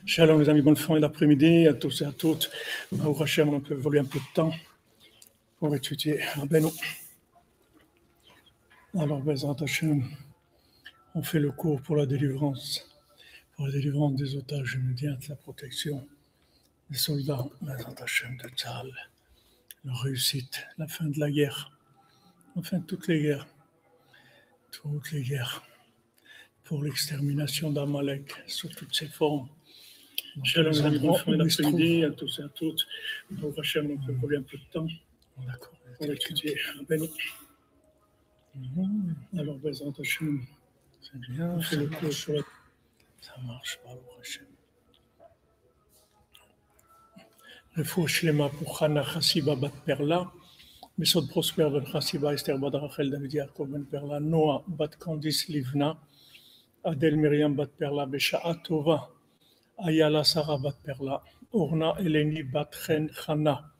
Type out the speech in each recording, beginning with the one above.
Shalom les amis, bonne fin d'après-midi à tous et à toutes. Au Hachem, on peut voler un peu de temps pour étudier Rabbeinu. Alors, Bezrat Hachem, on fait le cours pour la délivrance des otages immédiats, la protection des soldats, Bezrat Hachem de Tzahal, la réussite, la fin de la guerre, enfin toutes les guerres, pour l'extermination d'Amalek sous toutes ses formes. Shalom les amis, bonne fin d'après-midi à tous et à toutes. Au Hachem, on peut voler un peu de temps. D'accord. On va étudier Rabbeinu. Alors, Bezrat Hachem, c'est bien, on fait le cours sur la... Ça marche pas, au Hachem. Refoua Shlema pour Chana Chassiba Bat Perla, Mesod Prosper Ben Chassiba, Esther Bat Rachel David Yaakov Ben Perla, Noah Bat Candice Livna, Adel Myriam Bat Perla, Besha'a Tova, Ayala Sarah Bat Perla, Orna Eleni Bat Chen Chana,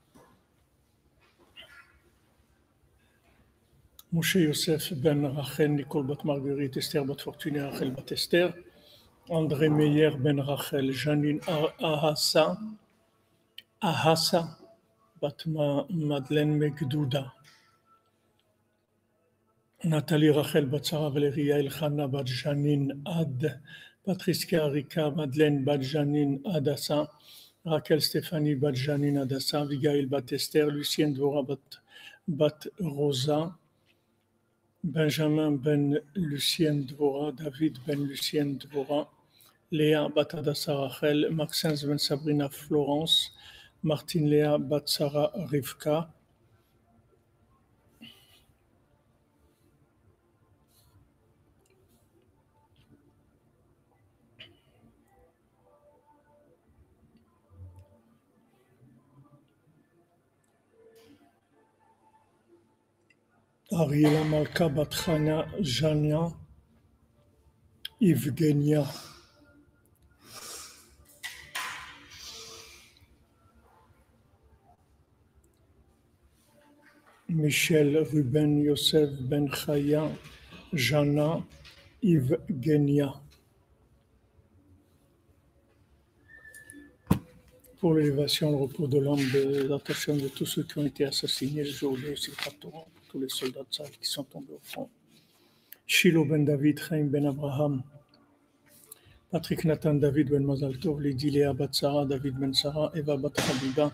Moshe Yosef Ben Rachel, Nicole Bat Marguerite, Esther Bat Fortuné, Rachel Bat Esther, André Meyer Ben Rachel, Janine Ahassa, Bat Madeleine Megdouda, Nathalie Rachel Bat Sarah Valéria Elchana Bat Janine Ad, Patricia Rika Madeleine Bat Janine Adassa, Raquel Stéphanie Bat Janine Adassa, Abigail Bat Esther, Lucienne Dvora Bat Rosa, Benjamin Ben Lucienne Dvora, David Ben Lucienne Dvora, Léa Bat Adassa Rachel, Maxence Ben Sabrina Florence, Martine Léa Bat Sarah Rivka, Ariela Malka Bat Chana Jania, Evgenia, Michel Ruben Yosef Ben Chaya, Jana, Evgenia. Pour l'élévation, le repos de l'âme de l'attention de tous ceux qui ont été assassinés le jour de Simchat Torah, tous les soldats de Tzahal qui sont tombés au front. Shiloh Ben David, Chaim Ben Abraham, Patrick Nathan David Ben Mazal Tov, Lydie Léa Bat Sarah, David Ben Sarah, Eva Bat Habiba,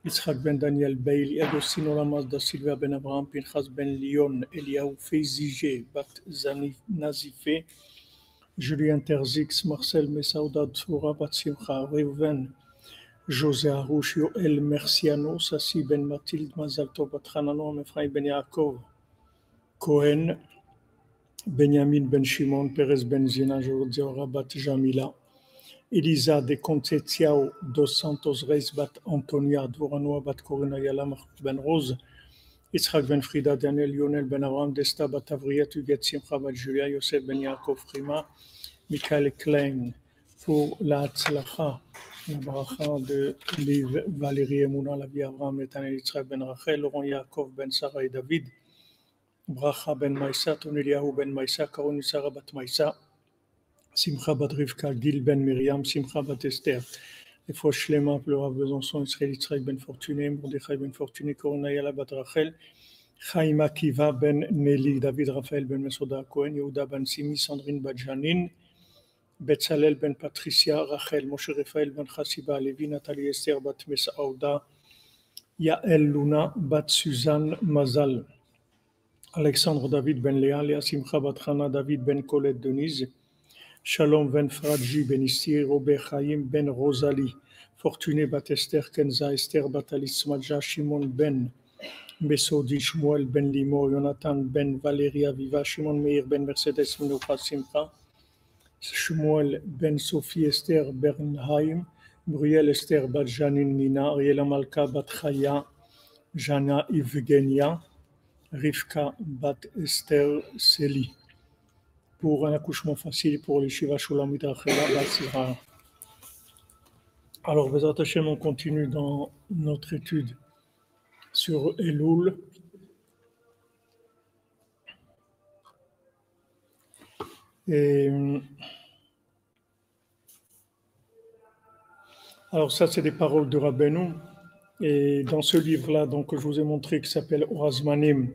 Yitzhak Ben Daniel Bailey, Agostino Lamas da Silva Ben Abraham, Pinchas Ben Lyon, Eliaou Feizige, Bat Nazifé, Julien Terzix, Marcel Messaouda Tsoura, Bat Simcha, Reuven, José Harouche, Yoel Merciano, Sassi Ben Mathilde, Mazal Tov Bat Hananon, Ephraim Ben Yaakov, Cohen, Benjamin Ben Shimon, Perez Ben Zina, Jordiora Bat Jamila, Elisa de Conceição dos Santos Reis Bat Antonia, Dvoranoa Bat Corina Yala Ben Rose, Yitzhak Ben Frida, Daniel Lionel Ben Abraham, Desta Bat Avriet, Huguet Simcha Bat Julia, Yosef Ben Yaakov Frima, Michael Klein, pour la Tzlacha, la bracha de Liv, Valérie Emouna, la vie Abraham, Netanel Yitzhak Ben Rachel, Laurent Yaakov Ben Sarah et David, Bracha Ben Maïsa, Toneliahu Ben Maïsa, Karoni Sarah Bat Maïsa, Simcha Bat Rivka, Gil Ben Myriam, Simcha Bat Esther, Efo Shlema, Pleura Besançon, Israël Yitzhak Ben Fortuné, Mordechai Ben Fortuné, Korona Yala Bat Rachel, Chaim Akiva Ben Nelly, David Raphaël Ben Mesoda Cohen, Yehuda Ben Simi, Sandrine Bat Janine, Betzalel Ben Patricia, Rachel, Moshe Raphaël Ben Chassiba, Levi, Nathalie Esther Bat Mesaouda, Yael Luna Bat Suzanne Mazal, Alexandre David Ben Léa, Léa Simcha Bat Chana, David Ben Colette Denise, Shalom Ben Fradji Ben Issi, Robert Chaim Ben Rosalie, Fortuné Bat Esther Kenza, Esther Bat Alice Madja, Shimon Ben Besodi, Shmuel Ben Limo, Jonathan Ben Valéria Viva, Shimon Meir Ben Mercedes Menucha Simcha, Shmuel Ben Sophie Esther Bernheim, Muriel Esther Bat Janine Nina, Ariela Malka Bat Chaya, Jana Evgenia, Rivka Bat Esther Seli. Pour un accouchement facile pour les Shiva Shulamit Rachela Batsira. Alors, Bezrat Hashem, on continue dans notre étude sur Elul. Et Alors ça, c'est des paroles de Rabbeinu. Et dans ce livre-là, donc, que je vous ai montré, qui s'appelle Orazmanim,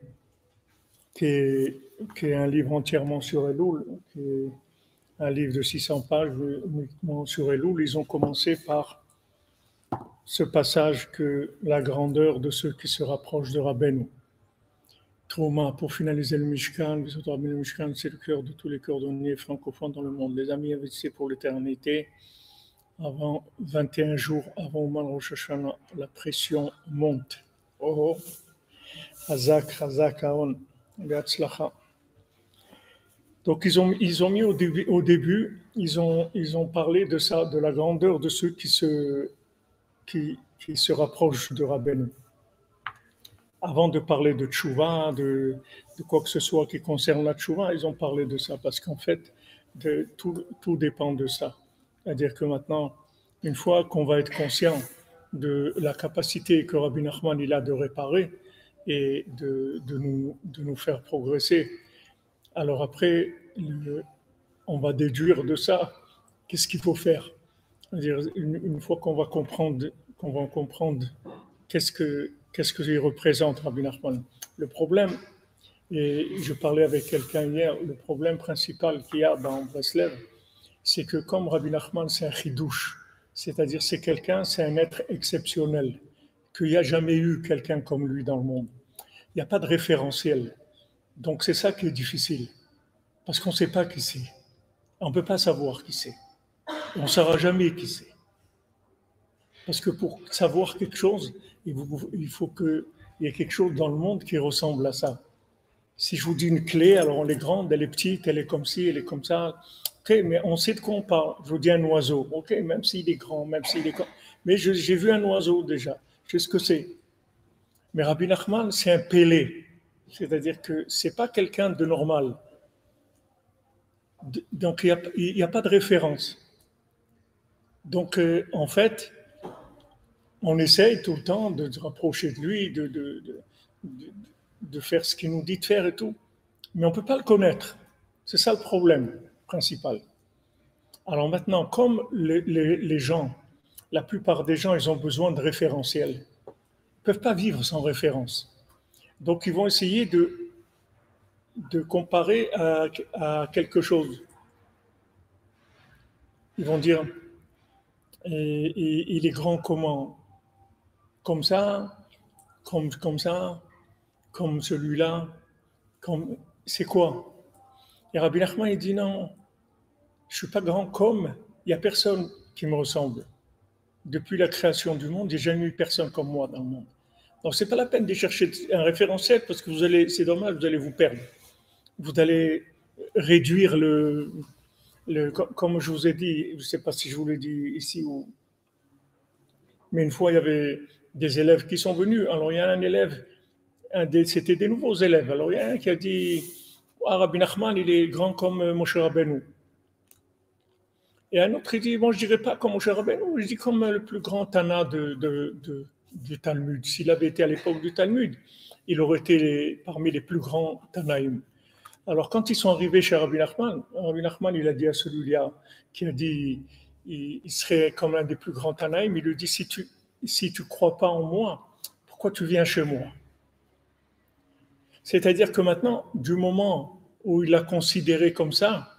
qui est un livre entièrement sur Elul, qui est un livre de 600 pages uniquement sur Elul, ils ont commencé par ce passage que la grandeur de ceux qui se rapprochent de Rabbeinu. Trauma, pour finaliser le Mishkan, le Mishkan, c'est le cœur de tous les cordonniers francophones dans le monde. Les amis investissés pour l'éternité, avant 21 jours avant Ouman Rosh Hashanah, la pression monte. Oh, Hazak, Hazak, Aon, Be'atzlacha. Donc ils ont mis au début, ils ont parlé de ça, de la grandeur de ceux qui se rapprochent de Rabbeinu. Avant de parler de tchouva, de quoi que ce soit qui concerne la tchouva, ils ont parlé de ça, parce qu'en fait, tout dépend de ça. C'est-à-dire que maintenant, une fois qu'on va être conscient de la capacité que Rabbi Nachman il a de réparer et de nous faire progresser, alors après, on va déduire de ça qu'est-ce qu'il faut faire. C'est-à-dire, une fois qu'on va comprendre qu'est-ce qu'il représente, Rabbi Nachman. Le problème, et je parlais avec quelqu'un hier, le problème principal qu'il y a dans Breslev, c'est que comme Rabbi Nachman, c'est un chidouche, c'est-à-dire c'est un être exceptionnel, qu'il n'y a jamais eu quelqu'un comme lui dans le monde. Il n'y a pas de référentiel. Donc c'est ça qui est difficile, parce qu'on ne sait pas qui c'est. On ne peut pas savoir qui c'est. On ne saura jamais qui c'est. Parce que pour savoir quelque chose, il faut qu'il y ait quelque chose dans le monde qui ressemble à ça. Si je vous dis une clé, alors elle est grande, elle est petite, elle est comme ci, elle est comme ça. Ok, mais on sait de quoi on parle. Je vous dis un oiseau. Ok, même s'il est grand, même s'il est grand. Mais j'ai vu un oiseau déjà. Je sais ce que c'est. Mais Rabbi Nachman, c'est un pélé. C'est-à-dire que ce n'est pas quelqu'un de normal. Donc il n'y a pas de référence. Donc en fait, on essaye tout le temps de se rapprocher de lui, de faire ce qu'il nous dit de faire et tout. Mais on ne peut pas le connaître. C'est ça le problème principal. Alors maintenant, comme les gens, la plupart des gens, ils ont besoin de référentiels. Ils ne peuvent pas vivre sans référence. Donc ils vont essayer de comparer à quelque chose. Ils vont dire, il est grand comment? Comme ça, comme ça, comme celui-là, c'est quoi? Et Rabbi Nachman, il dit non, je ne suis pas grand comme, il n'y a personne qui me ressemble. Depuis la création du monde, il n'y a jamais eu personne comme moi dans le monde. Donc, ce n'est pas la peine de chercher un référentiel parce que c'est dommage, vous allez vous perdre. Vous allez réduire comme je vous ai dit, je ne sais pas si je vous l'ai dit ici, mais une fois, il y avait des élèves qui sont venus. Alors, il y a un élève, c'était des nouveaux élèves. Alors, il y a un qui a dit, Rabbi Nachman, il est grand comme Moshe Rabbeinu. Et un autre, il dit, bon, je ne dirais pas comme Moshe Rabbeinu, je dis comme le plus grand Tana du Talmud. S'il avait été à l'époque du Talmud, il aurait été parmi les plus grands Tanaïm. Alors, quand ils sont arrivés chez Rabbi Nachman, il a dit à celui-là, qui a dit, il serait comme un des plus grands Tanaïm, il lui dit, si tu crois pas en moi, pourquoi tu viens chez moi? C'est-à-dire que maintenant, du moment où il l'a considéré comme ça,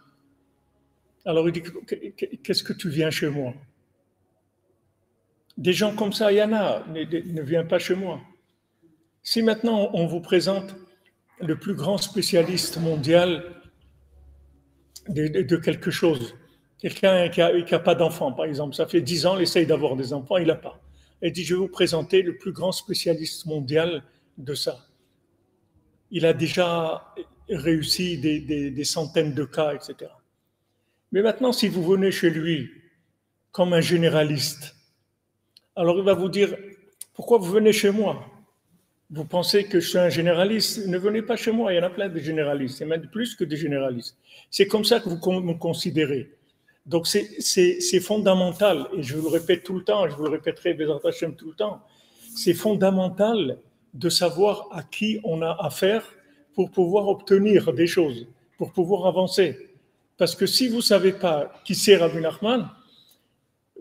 alors il dit, qu'est-ce que tu viens chez moi? Des gens comme ça, il y en a, ne viens pas chez moi. Si maintenant on vous présente le plus grand spécialiste mondial de quelque chose, quelqu'un qui n'a pas d'enfant, par exemple, ça fait 10 ans, il essaye d'avoir des enfants, il n'a pas. Il dit, je vais vous présenter le plus grand spécialiste mondial de ça. Il a déjà réussi des centaines de cas, etc. Mais maintenant, si vous venez chez lui comme un généraliste, alors il va vous dire, pourquoi vous venez chez moi? Vous pensez que je suis un généraliste? Ne venez pas chez moi, il y en a plein de généralistes, et même plus que des généralistes. C'est comme ça que vous me considérez. Donc c'est fondamental, et je vous le répète tout le temps, je vous le répéterai Bezrat Hashem tout le temps, c'est fondamental de savoir à qui on a affaire pour pouvoir obtenir des choses, pour pouvoir avancer. Parce que si vous ne savez pas qui c'est Rabbi Nachman,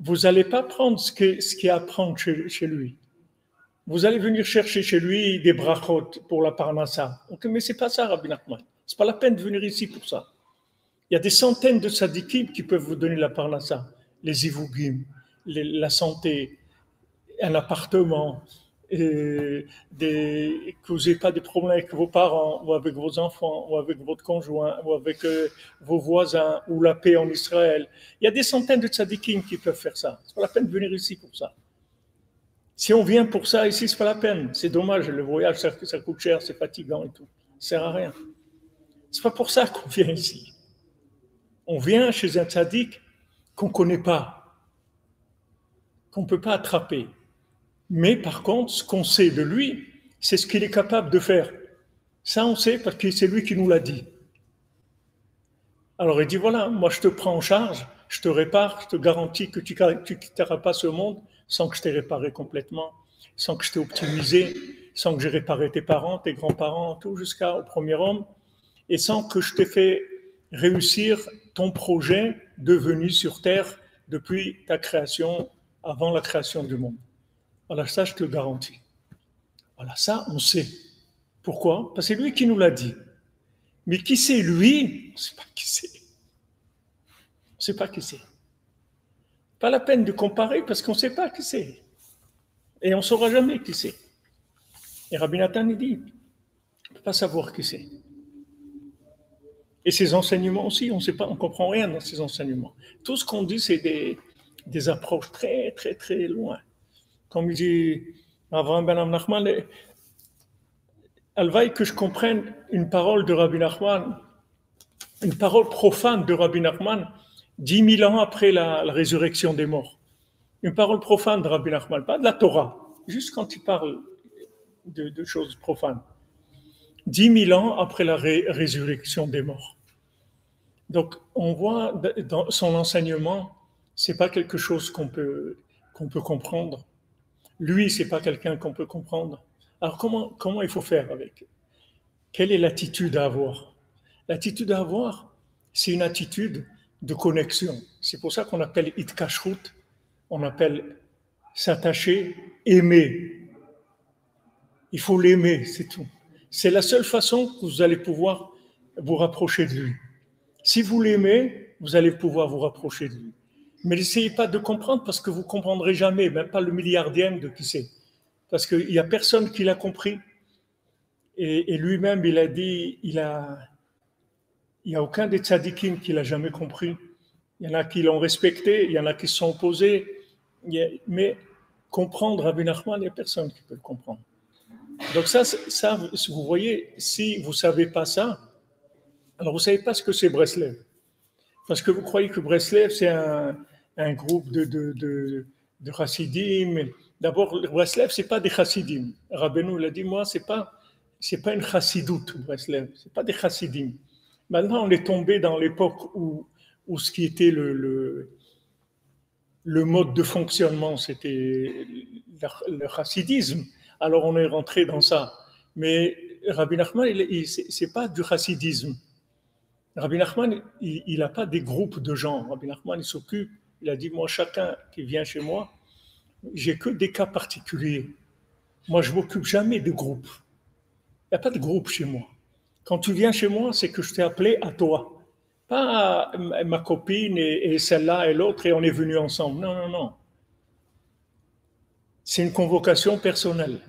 vous n'allez pas prendre ce qu'il y a à prendre chez lui. Vous allez venir chercher chez lui des brachot pour la parnassa. Donc, mais c'est pas ça, Rabbi Nachman. C'est pas la peine de venir ici pour ça. Il y a des centaines de tzadikim qui peuvent vous donner la parnassa, les ivougim, la santé, un appartement, que vous n'ayez pas de problèmes avec vos parents, ou avec vos enfants, ou avec votre conjoint, ou avec vos voisins, ou la paix en Israël. Il y a des centaines de tzadikim qui peuvent faire ça. C'est pas la peine de venir ici pour ça. Si on vient pour ça ici, c'est pas la peine. C'est dommage, le voyage, ça coûte cher, c'est fatigant et tout. Ça sert à rien. C'est pas pour ça qu'on vient ici. On vient chez un tzaddik qu'on connaît pas, qu'on peut pas attraper. Mais par contre, ce qu'on sait de lui, c'est ce qu'il est capable de faire. Ça, on sait parce que c'est lui qui nous l'a dit. Alors il dit, voilà, moi je te prends en charge, je te répare, je te garantis que tu ne quitteras pas ce monde sans que je t'ai réparé complètement, sans que je t'ai optimisé, sans que j'ai réparé tes parents, tes grands-parents, tout jusqu'au premier homme, et sans que je t'ai fait réussir ton projet de venue sur Terre depuis ta création, avant la création du monde. Voilà, ça, je te le garantis. Voilà, ça, on sait. Pourquoi? Parce que c'est lui qui nous l'a dit. Mais qui c'est lui? On ne sait pas qui c'est. On ne sait pas qui c'est. Pas la peine de comparer parce qu'on ne sait pas qui c'est. Et on ne saura jamais qui c'est. Et Rabbi Nathan, il dit, on ne peut pas savoir qui c'est. Et ses enseignements aussi, on ne sait pas, on ne comprend rien dans ses enseignements. Tout ce qu'on dit, c'est des approches très, très, très loin. Comme il dit Avraham ben Nachman, Alvaï que je comprenne une parole de Rabbi Nachman, une parole profane de Rabbi Nachman, 10 000 ans après la résurrection des morts. Une parole profane de Rabbi Nachman, pas de la Torah, juste quand il parle de choses profanes. 10 000 ans après la résurrection des morts. Donc, on voit dans son enseignement, c'est pas quelque chose qu'on peut comprendre. Lui, c'est pas quelqu'un qu'on peut comprendre. Alors, comment il faut faire avec? Quelle est l'attitude à avoir? L'attitude à avoir, c'est une attitude de connexion. C'est pour ça qu'on appelle itkashrut, on appelle s'attacher, aimer. Il faut l'aimer, c'est tout. C'est la seule façon que vous allez pouvoir vous rapprocher de lui. Si vous l'aimez, vous allez pouvoir vous rapprocher de lui. Mais n'essayez pas de comprendre parce que vous ne comprendrez jamais, même pas le milliardième de qui c'est. Parce qu'il n'y a personne qui l'a compris. Et lui-même, il a dit, il n'y a aucun des tzadikim qui l'a jamais compris. Il y en a qui l'ont respecté, il y en a qui se sont opposés. Mais comprendre Rabbi Nachman, il n'y a personne qui peut le comprendre. Donc ça, vous voyez, si vous ne savez pas ça, alors vous ne savez pas ce que c'est Breslev. Parce que vous croyez que Breslev, c'est un groupe de chassidim. D'abord, Breslev, ce n'est pas des chassidim. Rabbeinu l'a dit, moi, c'est pas une chassidoute, Breslev. Ce n'est pas des chassidim. Maintenant, on est tombé dans l'époque où ce qui était le mode de fonctionnement, c'était le chassidisme. Alors, on est rentré dans ça. Mais Rabbi Nachman, ce n'est pas du chassidisme. Rabbi Nachman, il n'a pas des groupes de gens. Rabbi Nachman, il s'occupe, il a dit, moi, chacun qui vient chez moi, j'ai que des cas particuliers. Moi, je ne m'occupe jamais de groupes. Il n'y a pas de groupe chez moi. Quand tu viens chez moi, c'est que je t'ai appelé à toi. Pas à ma copine et celle-là et l'autre et on est venus ensemble. Non, non, non. C'est une convocation personnelle.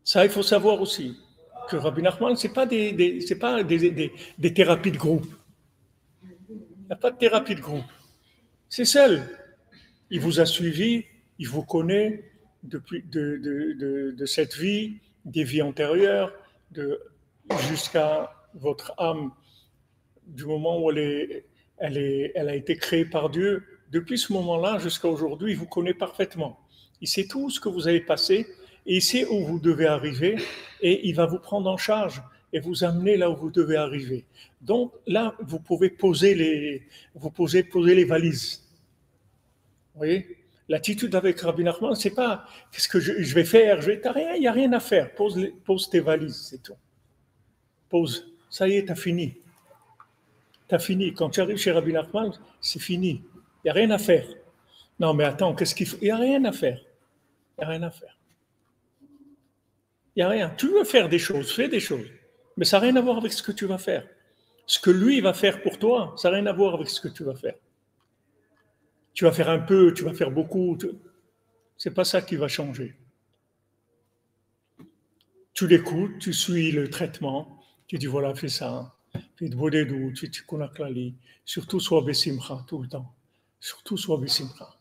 Ça, il faut savoir aussi que Rabbi Nachman, ce n'est pas des thérapies de groupe. Il n'y a pas de thérapie de groupe. C'est seul. Il vous a suivi, il vous connaît depuis de cette vie, des vies antérieures, jusqu'à votre âme, du moment où elle a été créée par Dieu. Depuis ce moment-là jusqu'à aujourd'hui, il vous connaît parfaitement. Il sait tout ce que vous avez passé et il sait où vous devez arriver et il va vous prendre en charge et vous amener là où vous devez arriver. Donc là, vous pouvez poser les valises. Vous voyez? L'attitude avec Rabbi Nachman, c'est pas qu'est-ce que je vais faire, il n'y a rien à faire. Pose tes valises, c'est tout. Pose. Ça y est, t'as fini. T'as fini. Quand tu arrives chez Rabbi Nachman, c'est fini. Il n'y a rien à faire. Non, mais attends, qu'est-ce qu'il faut? Il n'y a rien à faire. Il n'y a rien à faire. Il n'y a rien. Tu veux faire des choses, fais des choses. Mais ça n'a rien à voir avec ce que tu vas faire. Ce que lui va faire pour toi, ça n'a rien à voir avec ce que tu vas faire. Tu vas faire un peu, tu vas faire beaucoup. C'est pas ça qui va changer. Tu l'écoutes, tu suis le traitement, tu dis voilà, fais ça. Tu te bodedou, tu connais klali. Surtout, sois besimcha tout le temps. Surtout, sois besimcha.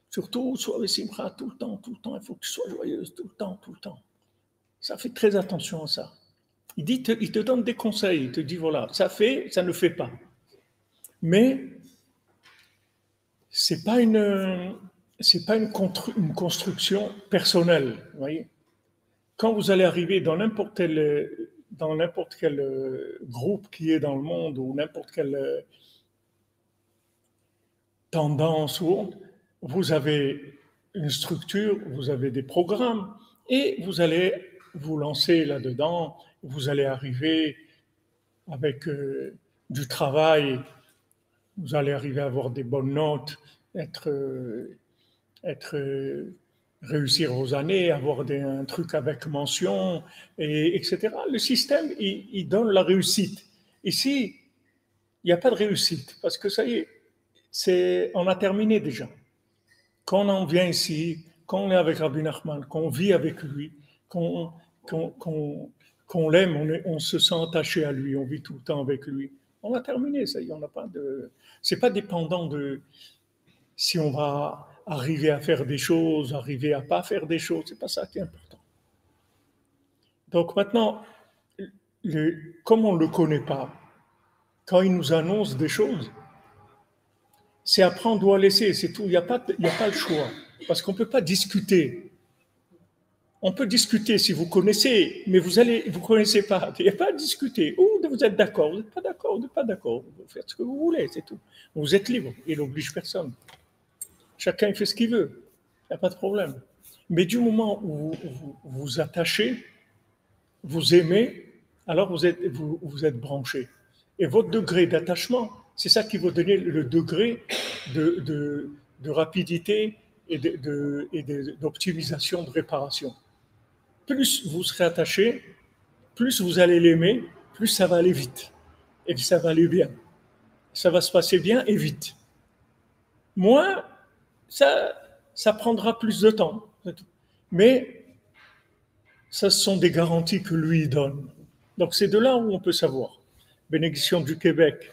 Surtout, sois besimcha tout le temps, tout le temps. Il faut que tu sois joyeuse tout le temps, tout le temps. Ça fait très attention à ça. Il te donne des conseils, il te dit voilà, ça fait, ça ne fait pas. Mais c'est pas une construction personnelle, vous voyez. Quand vous allez arriver dans n'importe quel groupe qui est dans le monde ou n'importe quelle tendance ou autre, vous avez une structure, vous avez des programmes et vous allez vous lancer là-dedans. Vous allez arriver avec du travail, vous allez arriver à avoir des bonnes notes, réussir vos années, avoir un truc avec mention, etc. Le système, il donne la réussite. Ici, il n'y a pas de réussite, parce que ça y est, on a terminé déjà. Quand on vient ici, quand on est avec Rabbi Nachman, qu'on vit avec lui, qu'on l'aime, on se sent attaché à lui, on vit tout le temps avec lui. On a terminé, ça y est, on n'a pas de... C'est pas dépendant de si on va arriver à faire des choses, arriver à pas faire des choses, c'est pas ça qui est important. Donc maintenant, comme on ne le connaît pas, quand il nous annonce des choses, c'est apprendre ou à laisser, c'est tout. Il n'y a pas le choix. Parce qu'on ne peut pas discuter. On peut discuter si vous connaissez, mais vous ne connaissez pas. Il n'y a pas à discuter. Ou vous êtes d'accord, vous n'êtes pas d'accord, vous n'êtes pas d'accord. Vous faites ce que vous voulez, c'est tout. Vous êtes libre, il n'oblige personne. Chacun fait ce qu'il veut. Il n'y a pas de problème. Mais du moment où vous vous attachez, vous aimez, alors vous êtes branché. Et votre degré d'attachement, c'est ça qui va donner le degré de rapidité et d'optimisation de réparation. Plus vous serez attaché, plus vous allez l'aimer, plus ça va aller vite. Et puis ça va aller bien. Ça va se passer bien et vite. Moins, ça prendra plus de temps. Mais ça, ce sont des garanties que lui donne. Donc c'est de là où on peut savoir. Bénédiction du Québec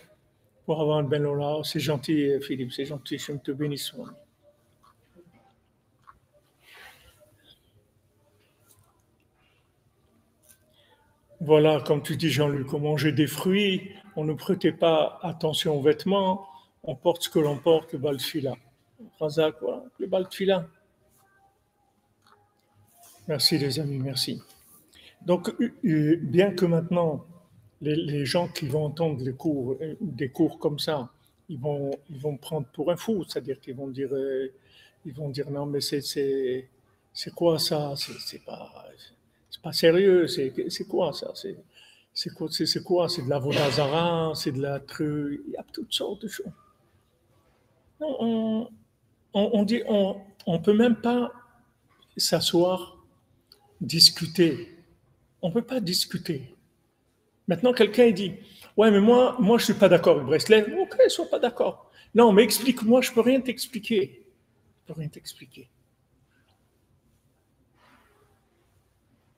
pour avoir un ben Lola. C'est gentil, Philippe, c'est gentil. Je te bénisse. Voilà, comme tu dis, Jean-Luc, on mangeait des fruits, on ne prêtait pas attention aux vêtements, on porte ce que l'on porte, le bal de fila. Razak, voilà, le bal de fila. Merci les amis, merci. Donc, bien que maintenant, les gens qui vont entendre des cours comme ça, ils vont prendre pour un fou, c'est-à-dire qu'ils vont dire non, mais c'est quoi ça? C'est pas sérieux, c'est quoi ça? C'est quoi? C'est de la vodazara, c'est de la truc, il y a toutes sortes de choses. Non, on dit, on peut même pas s'asseoir, discuter. On peut pas discuter. Maintenant, quelqu'un dit, ouais, mais moi, je suis pas d'accord avec Breslev. Ok, sois pas d'accord. Non, mais explique-moi, je peux rien t'expliquer. Je peux rien t'expliquer.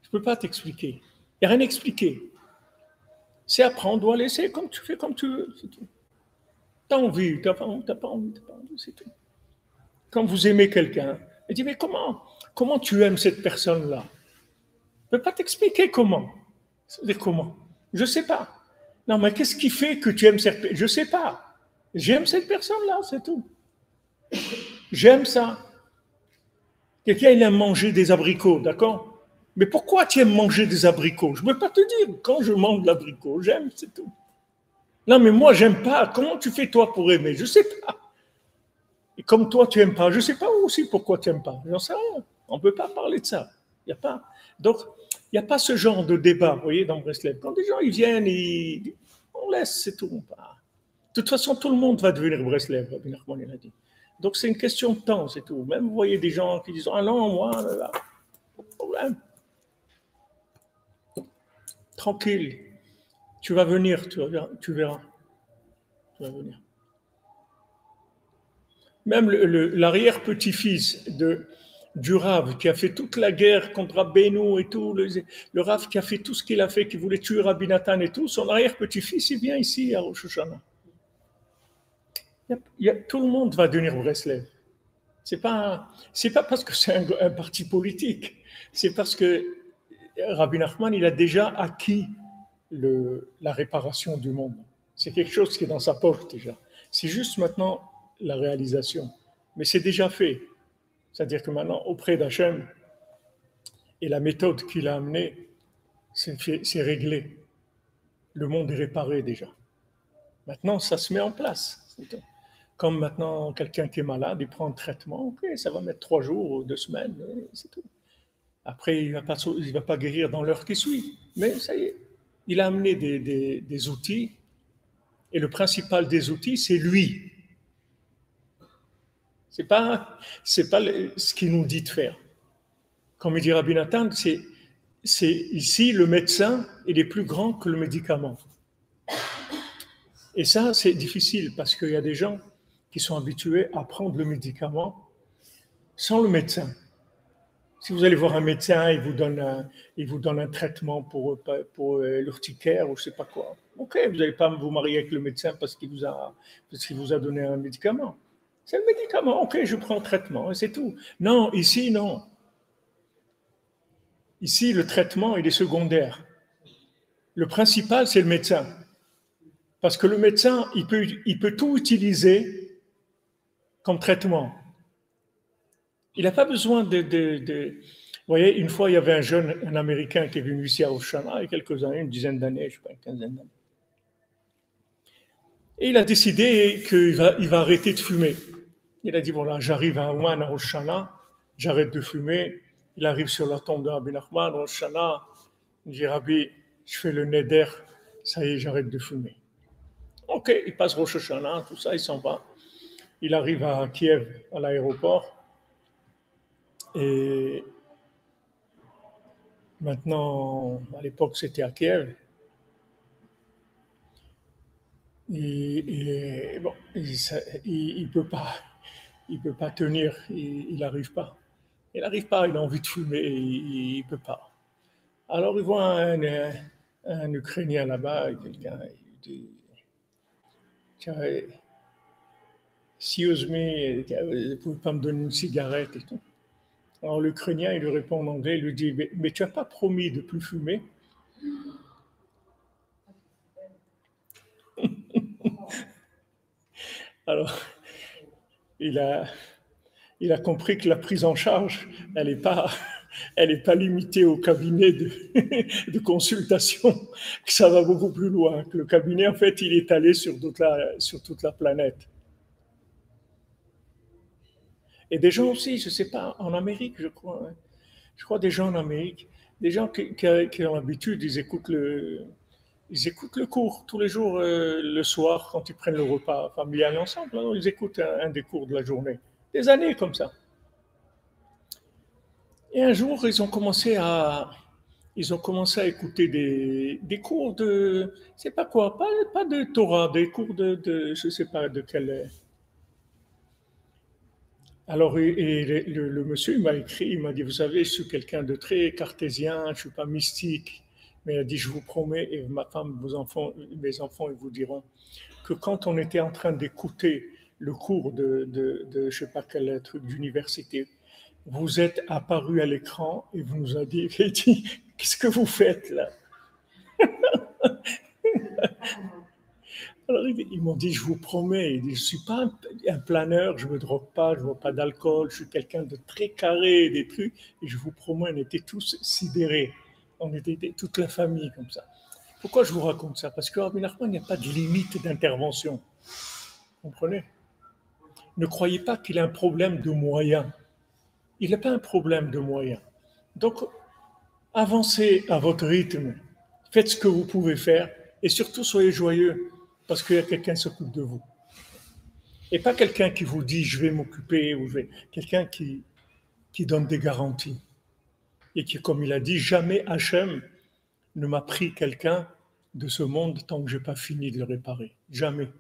Je peux pas t'expliquer. Il n'y a rien à expliquer. C'est apprendre ou à laisser, comme tu fais, comme tu veux, c'est tout. T'as envie, t'as pas envie, c'est tout. Quand vous aimez quelqu'un, il dit, mais comment tu aimes cette personne-là? Je ne peux pas t'expliquer comment. C'est-à-dire comment? Je ne sais pas. Non, mais qu'est-ce qui fait que tu aimes cette personne? Je ne sais pas. J'aime cette personne-là, c'est tout. J'aime ça. Quelqu'un, il aime manger des abricots, d'accord? Mais pourquoi tu aimes manger des abricots? Je ne peux pas te dire. Quand je mange de l'abricot, j'aime, c'est tout. Non, mais moi, j'aime pas. Comment tu fais, toi, pour aimer? Je ne sais pas. Et comme toi, tu n'aimes pas, je ne sais pas aussi pourquoi tu n'aimes pas. J'en sais rien. On ne peut pas parler de ça. Il n'y a pas. Donc, il n'y a pas ce genre de débat, vous voyez, dans Breslev. Quand des gens ils viennent, on laisse, c'est tout. De toute façon, tout le monde va devenir Breslev, Rabbi Nachman il a dit. Donc c'est une question de temps, c'est tout. Même vous voyez des gens qui disent ah non, moi, là, pas de problème. Tranquille, tu vas venir, tu verras. Tu vas venir. Même l'arrière-petit-fils du Rav qui a fait toute la guerre contre Rabbeinu et tout, le Rav qui a fait tout ce qu'il a fait, qui voulait tuer Rabbi Nathan et tout, son arrière-petit-fils, il vient ici à Rosh Hashanah. Tout le monde va devenir Breslev. C'est pas parce que c'est un parti politique, c'est parce que Rabbi Nachman, il a déjà acquis la réparation du monde. C'est quelque chose qui est dans sa poche déjà. C'est juste maintenant la réalisation. Mais c'est déjà fait. C'est-à-dire que maintenant, auprès d'Hachem, et la méthode qu'il a amenée, c'est réglé. Le monde est réparé déjà. Maintenant, ça se met en place. Comme maintenant, quelqu'un qui est malade, il prend un traitement, ok, ça va mettre 3 jours ou 2 semaines, c'est tout. Après, il ne va pas guérir dans l'heure qui suit. Mais ça y est, il a amené des outils, et le principal des outils, c'est lui. C'est pas ce qu'il nous dit de faire. Comme il dit Rabbi Nathan, c'est ici le médecin, il est plus grand que le médicament. Et ça, c'est difficile parce qu'il y a des gens qui sont habitués à prendre le médicament sans le médecin. Si vous allez voir un médecin, il vous donne un traitement pour l'urticaire ou je ne sais pas quoi. Ok, vous n'allez pas vous marier avec le médecin parce qu'il vous a donné un médicament. C'est le médicament, ok, je prends le traitement et c'est tout. Non, ici, non. Ici, le traitement, il est secondaire. Le principal, c'est le médecin. Parce que le médecin, il peut tout utiliser comme traitement. Il n'a pas besoin de... Vous voyez, une fois, il y avait un Américain qui est venu ici à Oshana, il y a quelques années, une dizaine d'années, je ne sais pas, une quinzaine d'années. Et il a décidé qu'il va arrêter de fumer. Il a dit, voilà, j'arrive à Ouan, à Oshana, j'arrête de fumer. Il arrive sur la tombe de Rabbi Nachman, Oshana, il dit, Rabbi, je fais le neder, ça y est, j'arrête de fumer. Ok, il passe Rosh Hashanah, tout ça, il s'en va. Il arrive à Kiev, à l'aéroport. Et maintenant, à l'époque, c'était à Kiev. Et bon, il peut pas tenir, il n'arrive pas. Il n'arrive pas, il a envie de fumer, il ne peut pas. Alors il voit un Ukrainien là-bas, quelqu'un, il dit, tiens, excuse me, vous ne pouvez pas me donner une cigarette et tout. Alors l'Ukrainien, il lui répond en anglais, il lui dit, mais tu n'as pas promis de plus fumer? Alors, il a compris que la prise en charge, elle n'est pas limitée au cabinet de consultation, que ça va beaucoup plus loin, que le cabinet, en fait, il est allé sur toute la planète. Et des gens aussi, je ne sais pas, en Amérique, je crois des gens en Amérique, des gens qui ont l'habitude, ils écoutent le cours tous les jours, le soir, quand ils prennent le repas familial ensemble. Alors ils écoutent un des cours de la journée. Des années comme ça. Et un jour, ils ont commencé à écouter des cours de, c'est pas quoi, pas de Torah, des cours je sais pas de quel. Alors, et le monsieur, il m'a écrit, il m'a dit, vous savez, je suis quelqu'un de très cartésien, je ne suis pas mystique, mais il a dit, je vous promets, et ma femme, mes enfants, ils vous diront, que quand on était en train d'écouter le cours je ne sais pas quel truc d'université, vous êtes apparu à l'écran et vous nous avez dit, qu'est-ce que vous faites là? Alors, ils m'ont dit, je vous promets, je ne suis pas un planeur, je ne me drogue pas, je ne bois pas d'alcool, je suis quelqu'un de très carré, des trucs, et je vous promets, on était tous sidérés. On était toute la famille comme ça. Pourquoi je vous raconte ça? Parce que Rabbi Nachman, il n'y a pas de limite d'intervention. Vous comprenez? Ne croyez pas qu'il a un problème de moyens. Il n'a pas un problème de moyens. Donc, avancez à votre rythme, faites ce que vous pouvez faire, et surtout soyez joyeux. parce qu'il y a quelqu'un qui s'occupe de vous. Et pas quelqu'un qui vous dit je vais m'occuper, ou quelqu'un qui donne des garanties. Et qui, comme il a dit, jamais Hachem ne m'a pris quelqu'un de ce monde tant que je n'ai pas fini de le réparer. Jamais.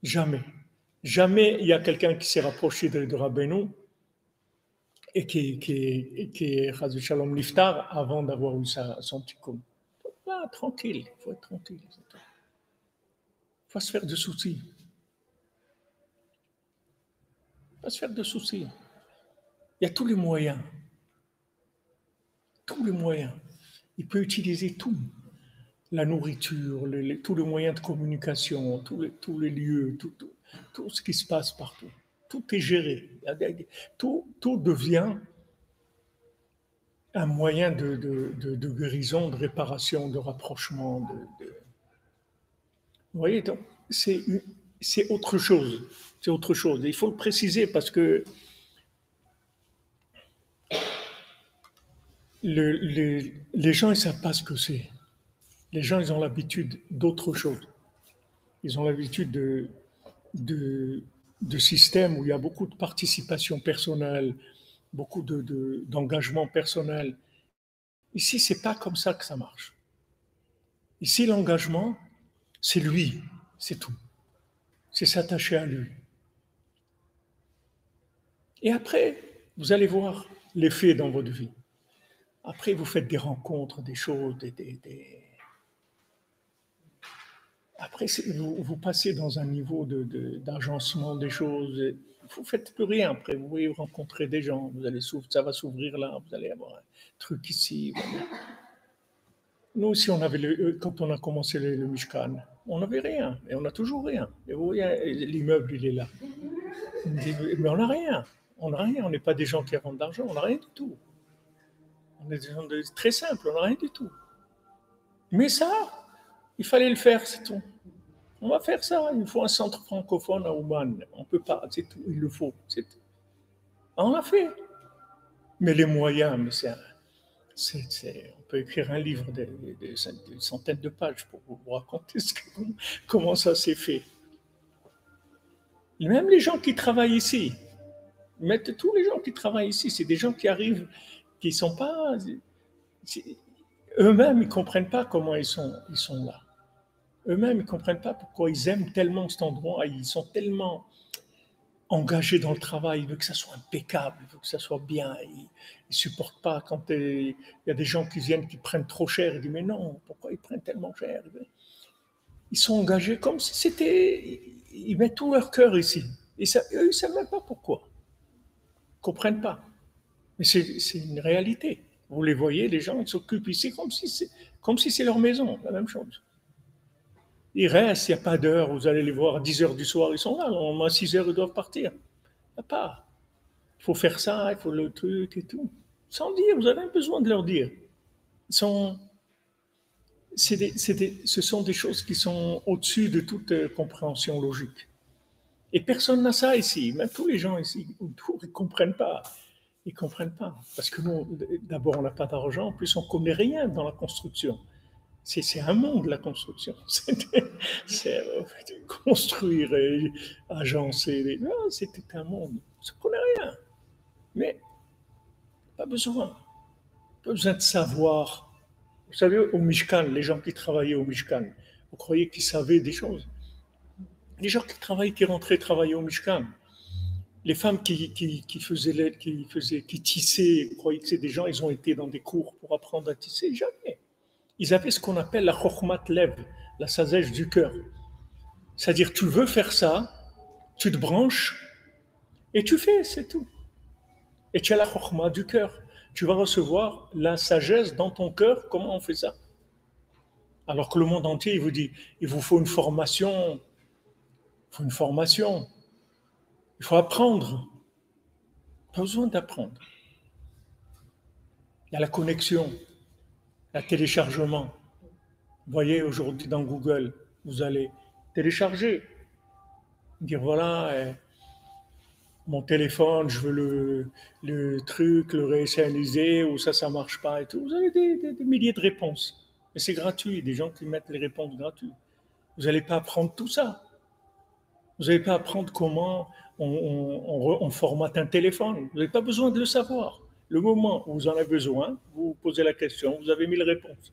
Jamais. Jamais il y a quelqu'un qui s'est rapproché de Rabbeinu et qui est Chas Shalom Niftar avant d'avoir eu son tikkun. Ah, tranquille, il faut être tranquille. Il ne faut pas se faire de soucis. Pas se faire de soucis. Il y a tous les moyens. Tous les moyens. Il peut utiliser tout. La nourriture, tous les moyens de communication, tous les lieux, tout ce qui se passe partout. Tout est géré. Tout devient un moyen de guérison, de réparation, de rapprochement. Vous voyez, donc, c'est autre chose. C'est autre chose. Et il faut le préciser parce que les gens, ils ne savent pas ce que c'est. Les gens, ils ont l'habitude d'autre chose. Ils ont l'habitude de systèmes où il y a beaucoup de participation personnelle, beaucoup d'engagement personnel. Ici, c'est pas comme ça que ça marche. Ici, l'engagement, c'est lui, c'est tout. C'est s'attacher à lui. Et après, vous allez voir l'effet dans votre vie. Après, vous faites des rencontres, des choses, Après, vous passez dans un niveau d'agencement des choses. Vous ne faites plus rien après. Vous voyez rencontrer des gens. Ça va s'ouvrir là. Vous allez avoir un truc ici. Nous aussi, quand on a commencé le Mishkan, on n'avait rien. Et on n'a toujours rien. Et vous voyez, l'immeuble, il est là. Mais on n'a rien. On n'a rien. On n'est pas des gens qui rendent d'argent. On n'a rien du tout. On est des gens très simples. On n'a rien du tout. Mais ça, il fallait le faire, c'est tout. On va faire ça, il faut un centre francophone à Ouman. On ne peut pas, c'est tout, il le faut, c'est tout. On l'a fait. Mais les moyens, on peut écrire un livre de centaines de pages pour vous raconter comment ça s'est fait. Même les gens qui travaillent ici, tous les gens qui travaillent ici, c'est des gens qui arrivent, qui ne sont pas... Eux-mêmes, ils ne comprennent pas comment ils sont là. Eux-mêmes, ils ne comprennent pas pourquoi ils aiment tellement cet endroit. Ils sont tellement engagés dans le travail. Ils veulent que ça soit impeccable, ils veulent que ça soit bien. Ils ne supportent pas quand il y a des gens qui viennent, qui prennent trop cher. Ils disent, mais non, pourquoi ils prennent tellement cher? Ils sont engagés comme si c'était... Ils mettent tout leur cœur ici. Et ça, eux, ils ne savent même pas pourquoi. Ils ne comprennent pas. Mais c'est une réalité. Vous les voyez, les gens, ils s'occupent ici comme si c'est leur maison, la même chose. Ils restent, il n'y a pas d'heure, vous allez les voir à 10 heures du soir, ils sont là, à 6 heures, ils doivent partir. Il n'y a pas. Il faut faire ça, il faut le truc et tout. Sans dire, vous avez besoin de leur dire. Ce sont des choses qui sont au-dessus de toute compréhension logique. Et personne n'a ça ici, même tous les gens ici, autour, ils ne comprennent pas. Ils ne comprennent pas. Parce que nous, d'abord, on n'a pas d'argent, en plus, on ne connaît rien dans la construction. C'est un monde, la construction. C'est construire, agencer. Non, c'était un monde. On ne connaît rien. Mais pas besoin. Pas besoin de savoir. Vous savez, au Mishkan, les gens qui travaillaient au Mishkan, vous croyez qu'ils savaient des choses? Les gens qui travaillaient, qui rentraient travailler au Mishkan, les femmes qui tissaient, vous croyez que c'est des gens, ils ont été dans des cours pour apprendre à tisser? Jamais. Ils avaient ce qu'on appelle la chokhmat lev, la sagesse du cœur. C'est-à-dire, tu veux faire ça, tu te branches et tu fais, c'est tout. Et tu as la chokhma du cœur. Tu vas recevoir la sagesse dans ton cœur. Comment on fait ça? Alors que le monde entier, il vous dit, il vous faut une formation. Il faut une formation. Il faut apprendre. Pas besoin d'apprendre. Il y a la connexion, le téléchargement. Vous voyez, aujourd'hui, dans Google, vous allez télécharger. Dire, voilà, mon téléphone, je veux le truc, le réinitialiser, ou ça marche pas et tout. Vous avez des milliers de réponses. Et c'est gratuit, des gens qui mettent les réponses gratuites. Vous n'allez pas apprendre tout ça. Vous n'allez pas apprendre comment on formate un téléphone. Vous n'avez pas besoin de le savoir. Le moment où vous en avez besoin, vous posez la question, vous avez 1000 réponses.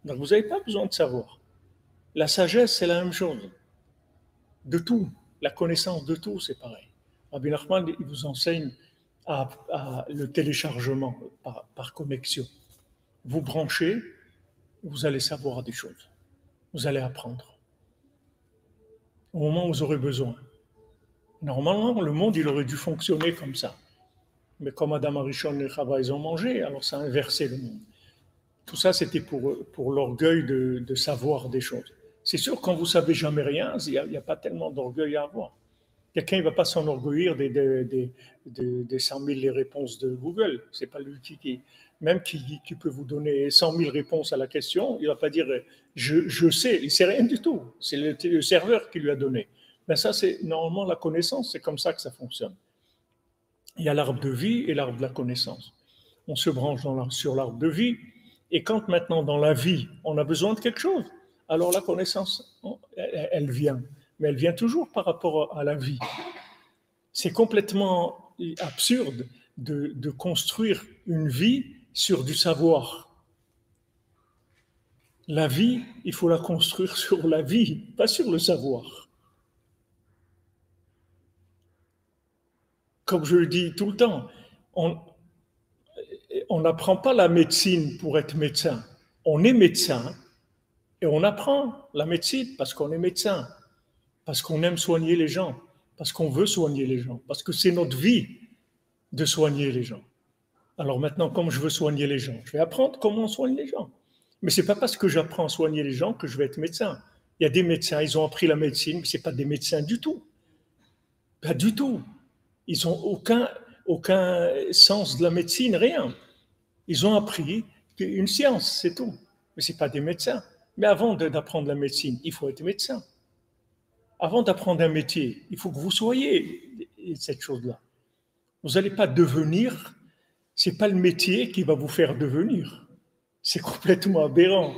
Donc vous n'avez pas besoin de savoir. La sagesse, c'est la même chose. De tout. La connaissance de tout, c'est pareil. Rabbi Nachman, il vous enseigne le téléchargement par connexion. Vous branchez, vous allez savoir des choses. Vous allez apprendre. Au moment où vous aurez besoin. Normalement, le monde, il aurait dû fonctionner comme ça. Mais comme Adam Arishon et Chava, ils ont mangé, alors ça a inversé le monde. Tout ça, c'était pour l'orgueil de savoir des choses. C'est sûr, quand vous savez jamais rien, il n'y a pas tellement d'orgueil à avoir. Quelqu'un ne va pas s'enorgueillir des 100 000 réponses de Google. C'est pas lui même qui peut vous donner 100 000 réponses à la question, il ne va pas dire je sais, il ne sait rien du tout. C'est le serveur qui lui a donné. Mais ça, c'est normalement la connaissance, c'est comme ça que ça fonctionne. Il y a l'arbre de vie et l'arbre de la connaissance. On se branche sur l'arbre de vie, et quand maintenant dans la vie, on a besoin de quelque chose, alors la connaissance, elle vient. Mais elle vient toujours par rapport à la vie. C'est complètement absurde de construire une vie sur du savoir. La vie, il faut la construire sur la vie, pas sur le savoir. Comme je le dis tout le temps, on n'apprend pas la médecine pour être médecin. On est médecin et on apprend la médecine parce qu'on est médecin, parce qu'on aime soigner les gens, parce qu'on veut soigner les gens, parce que c'est notre vie de soigner les gens. Alors maintenant, comme je veux soigner les gens, je vais apprendre comment on soigne les gens. Mais ce n'est pas parce que j'apprends à soigner les gens que je vais être médecin. Il y a des médecins, ils ont appris la médecine, mais ce n'est pas des médecins du tout. Pas du tout. Ils n'ont aucun sens de la médecine, rien. Ils ont appris une science, c'est tout. Mais ce n'est pas des médecins. Mais avant d'apprendre la médecine, il faut être médecin. Avant d'apprendre un métier, il faut que vous soyez cette chose-là. Vous n'allez pas devenir, ce n'est pas le métier qui va vous faire devenir. C'est complètement aberrant.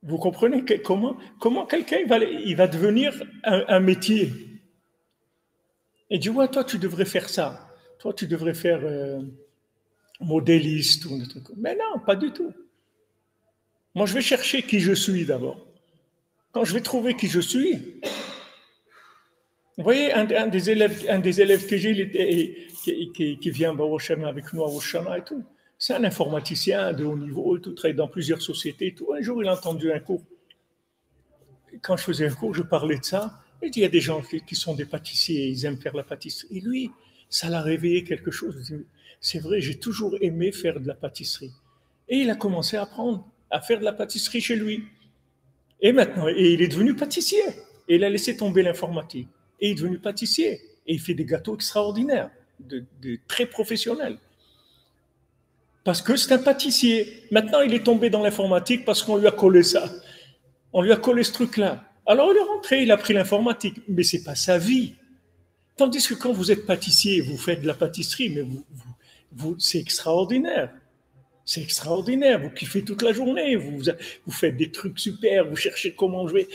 Vous comprenez comment quelqu'un il va devenir un métier. Et dit, ouais, toi, tu devrais faire ça. Toi, tu devrais faire modéliste ou des trucs. Mais non, pas du tout. Moi, je vais chercher qui je suis d'abord. Quand je vais trouver qui je suis, vous voyez, un des élèves que j'ai, qui vient avec nous à Roshana et tout, c'est un informaticien de haut niveau, il travaille dans plusieurs sociétés et tout. Un jour, il a entendu un cours. Quand je faisais un cours, je parlais de ça. Il dit, il y a des gens qui sont des pâtissiers, ils aiment faire la pâtisserie. Et lui, ça l'a réveillé quelque chose. C'est vrai, j'ai toujours aimé faire de la pâtisserie. Et il a commencé à apprendre à faire de la pâtisserie chez lui. Et maintenant, il est devenu pâtissier. Et il a laissé tomber l'informatique. Et il est devenu pâtissier. Et il fait des gâteaux extraordinaires, très professionnels. Parce que c'est un pâtissier. Maintenant, il est tombé dans l'informatique parce qu'on lui a collé ça. On lui a collé ce truc-là. Alors, il est rentré, il a pris l'informatique. Mais ce n'est pas sa vie. Tandis que quand vous êtes pâtissier, vous faites de la pâtisserie, mais c'est extraordinaire. C'est extraordinaire, vous kiffez toute la journée, vous faites des trucs super, vous cherchez comment jouer,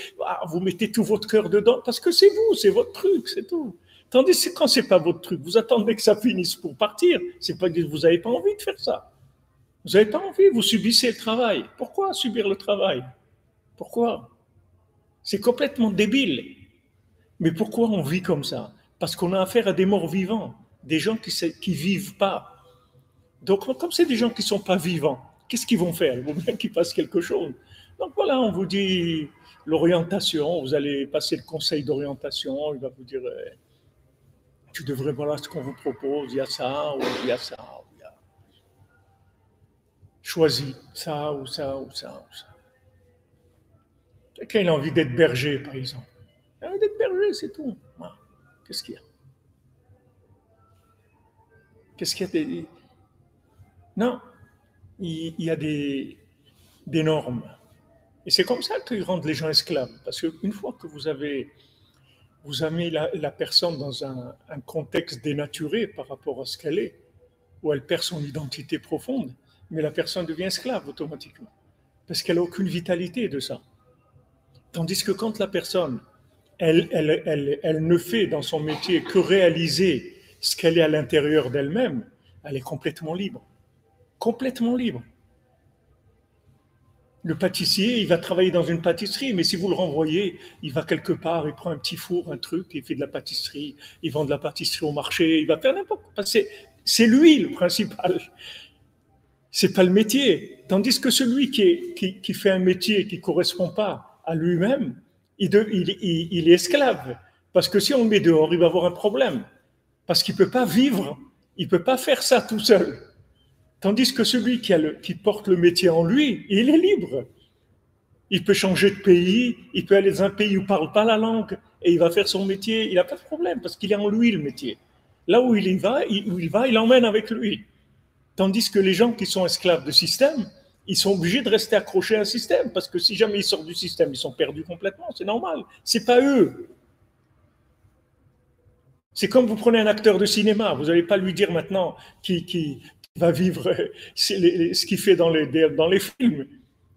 vous mettez tout votre cœur dedans, parce que c'est vous, c'est votre truc, c'est tout. Tandis que quand c'est pas votre truc, vous attendez que ça finisse pour partir, c'est pas que vous n'avez pas envie de faire ça. Vous n'avez pas envie, vous subissez le travail. Pourquoi subir le travail? Pourquoi? C'est complètement débile. Mais pourquoi on vit comme ça? Parce qu'on a affaire à des morts vivants, des gens qui vivent pas. Donc, comme c'est des gens qui ne sont pas vivants, qu'est-ce qu'ils vont faire? Il faut bien qu'ils fassent quelque chose. Donc voilà, on vous dit l'orientation, vous allez passer le conseil d'orientation, il va vous dire, tu devrais, voilà ce qu'on vous propose, il y a ça, ou il y a ça, ou il y a... Choisis ça, ou ça, ou ça, ou ça. Quelqu'un il a envie d'être berger, par exemple. Il a envie d'être berger, c'est tout. Ah, qu'est-ce qu'il y a? Qu'est-ce qu'il y a? Non, il y a des normes. Et c'est comme ça qu'ils rendent les gens esclaves. Parce qu'une fois que vous avez mis la personne dans un contexte dénaturé par rapport à ce qu'elle est, où elle perd son identité profonde, mais la personne devient esclave automatiquement. Parce qu'elle n'a aucune vitalité de ça. Tandis que quand la personne, elle ne fait dans son métier que réaliser ce qu'elle est à l'intérieur d'elle-même, elle est complètement libre. Complètement libre. Le pâtissier, il va travailler dans une pâtisserie, mais si vous le renvoyez, il va quelque part, il prend un petit four, un truc, il fait de la pâtisserie, il vend de la pâtisserie au marché, il va faire n'importe quoi. C'est lui le principal. C'est pas le métier. Tandis que celui qui fait un métier qui ne correspond pas à lui-même, il est esclave. Parce que si on le met dehors, il va avoir un problème. Parce qu'il ne peut pas vivre, il ne peut pas faire ça tout seul. Tandis que celui qui porte le métier en lui, il est libre. Il peut changer de pays, il peut aller dans un pays où il ne parle pas la langue, et il va faire son métier, il n'a pas de problème, parce qu'il est en lui le métier. Là où il va, il l'emmène avec lui. Tandis que les gens qui sont esclaves de système, ils sont obligés de rester accrochés à un système, parce que si jamais ils sortent du système, ils sont perdus complètement, c'est normal. C'est pas eux. C'est comme vous prenez un acteur de cinéma, vous n'allez pas lui dire maintenant qui va vivre ce qu'il fait dans les films.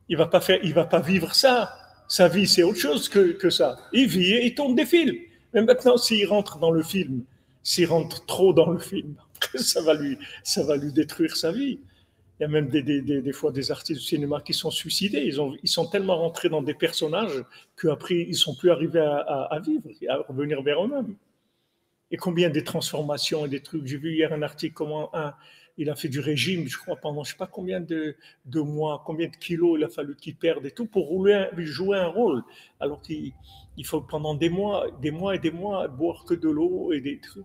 Il va pas vivre ça. Sa vie, c'est autre chose que ça. Il vit et il tourne des films. Mais maintenant, s'il rentre dans le film, s'il rentre trop dans le film, ça va lui détruire sa vie. Il y a même des fois des artistes du cinéma qui sont suicidés. Ils sont tellement rentrés dans des personnages qu'après, ils ne sont plus arrivés à vivre, à revenir vers eux-mêmes. Et combien de transformations et des trucs. J'ai vu hier un article comment il a fait du régime, je crois, pendant je ne sais pas combien de mois, combien de kilos il a fallu qu'il perde et tout pour jouer un rôle. Alors qu'il faut pendant des mois et des mois boire que de l'eau et des trucs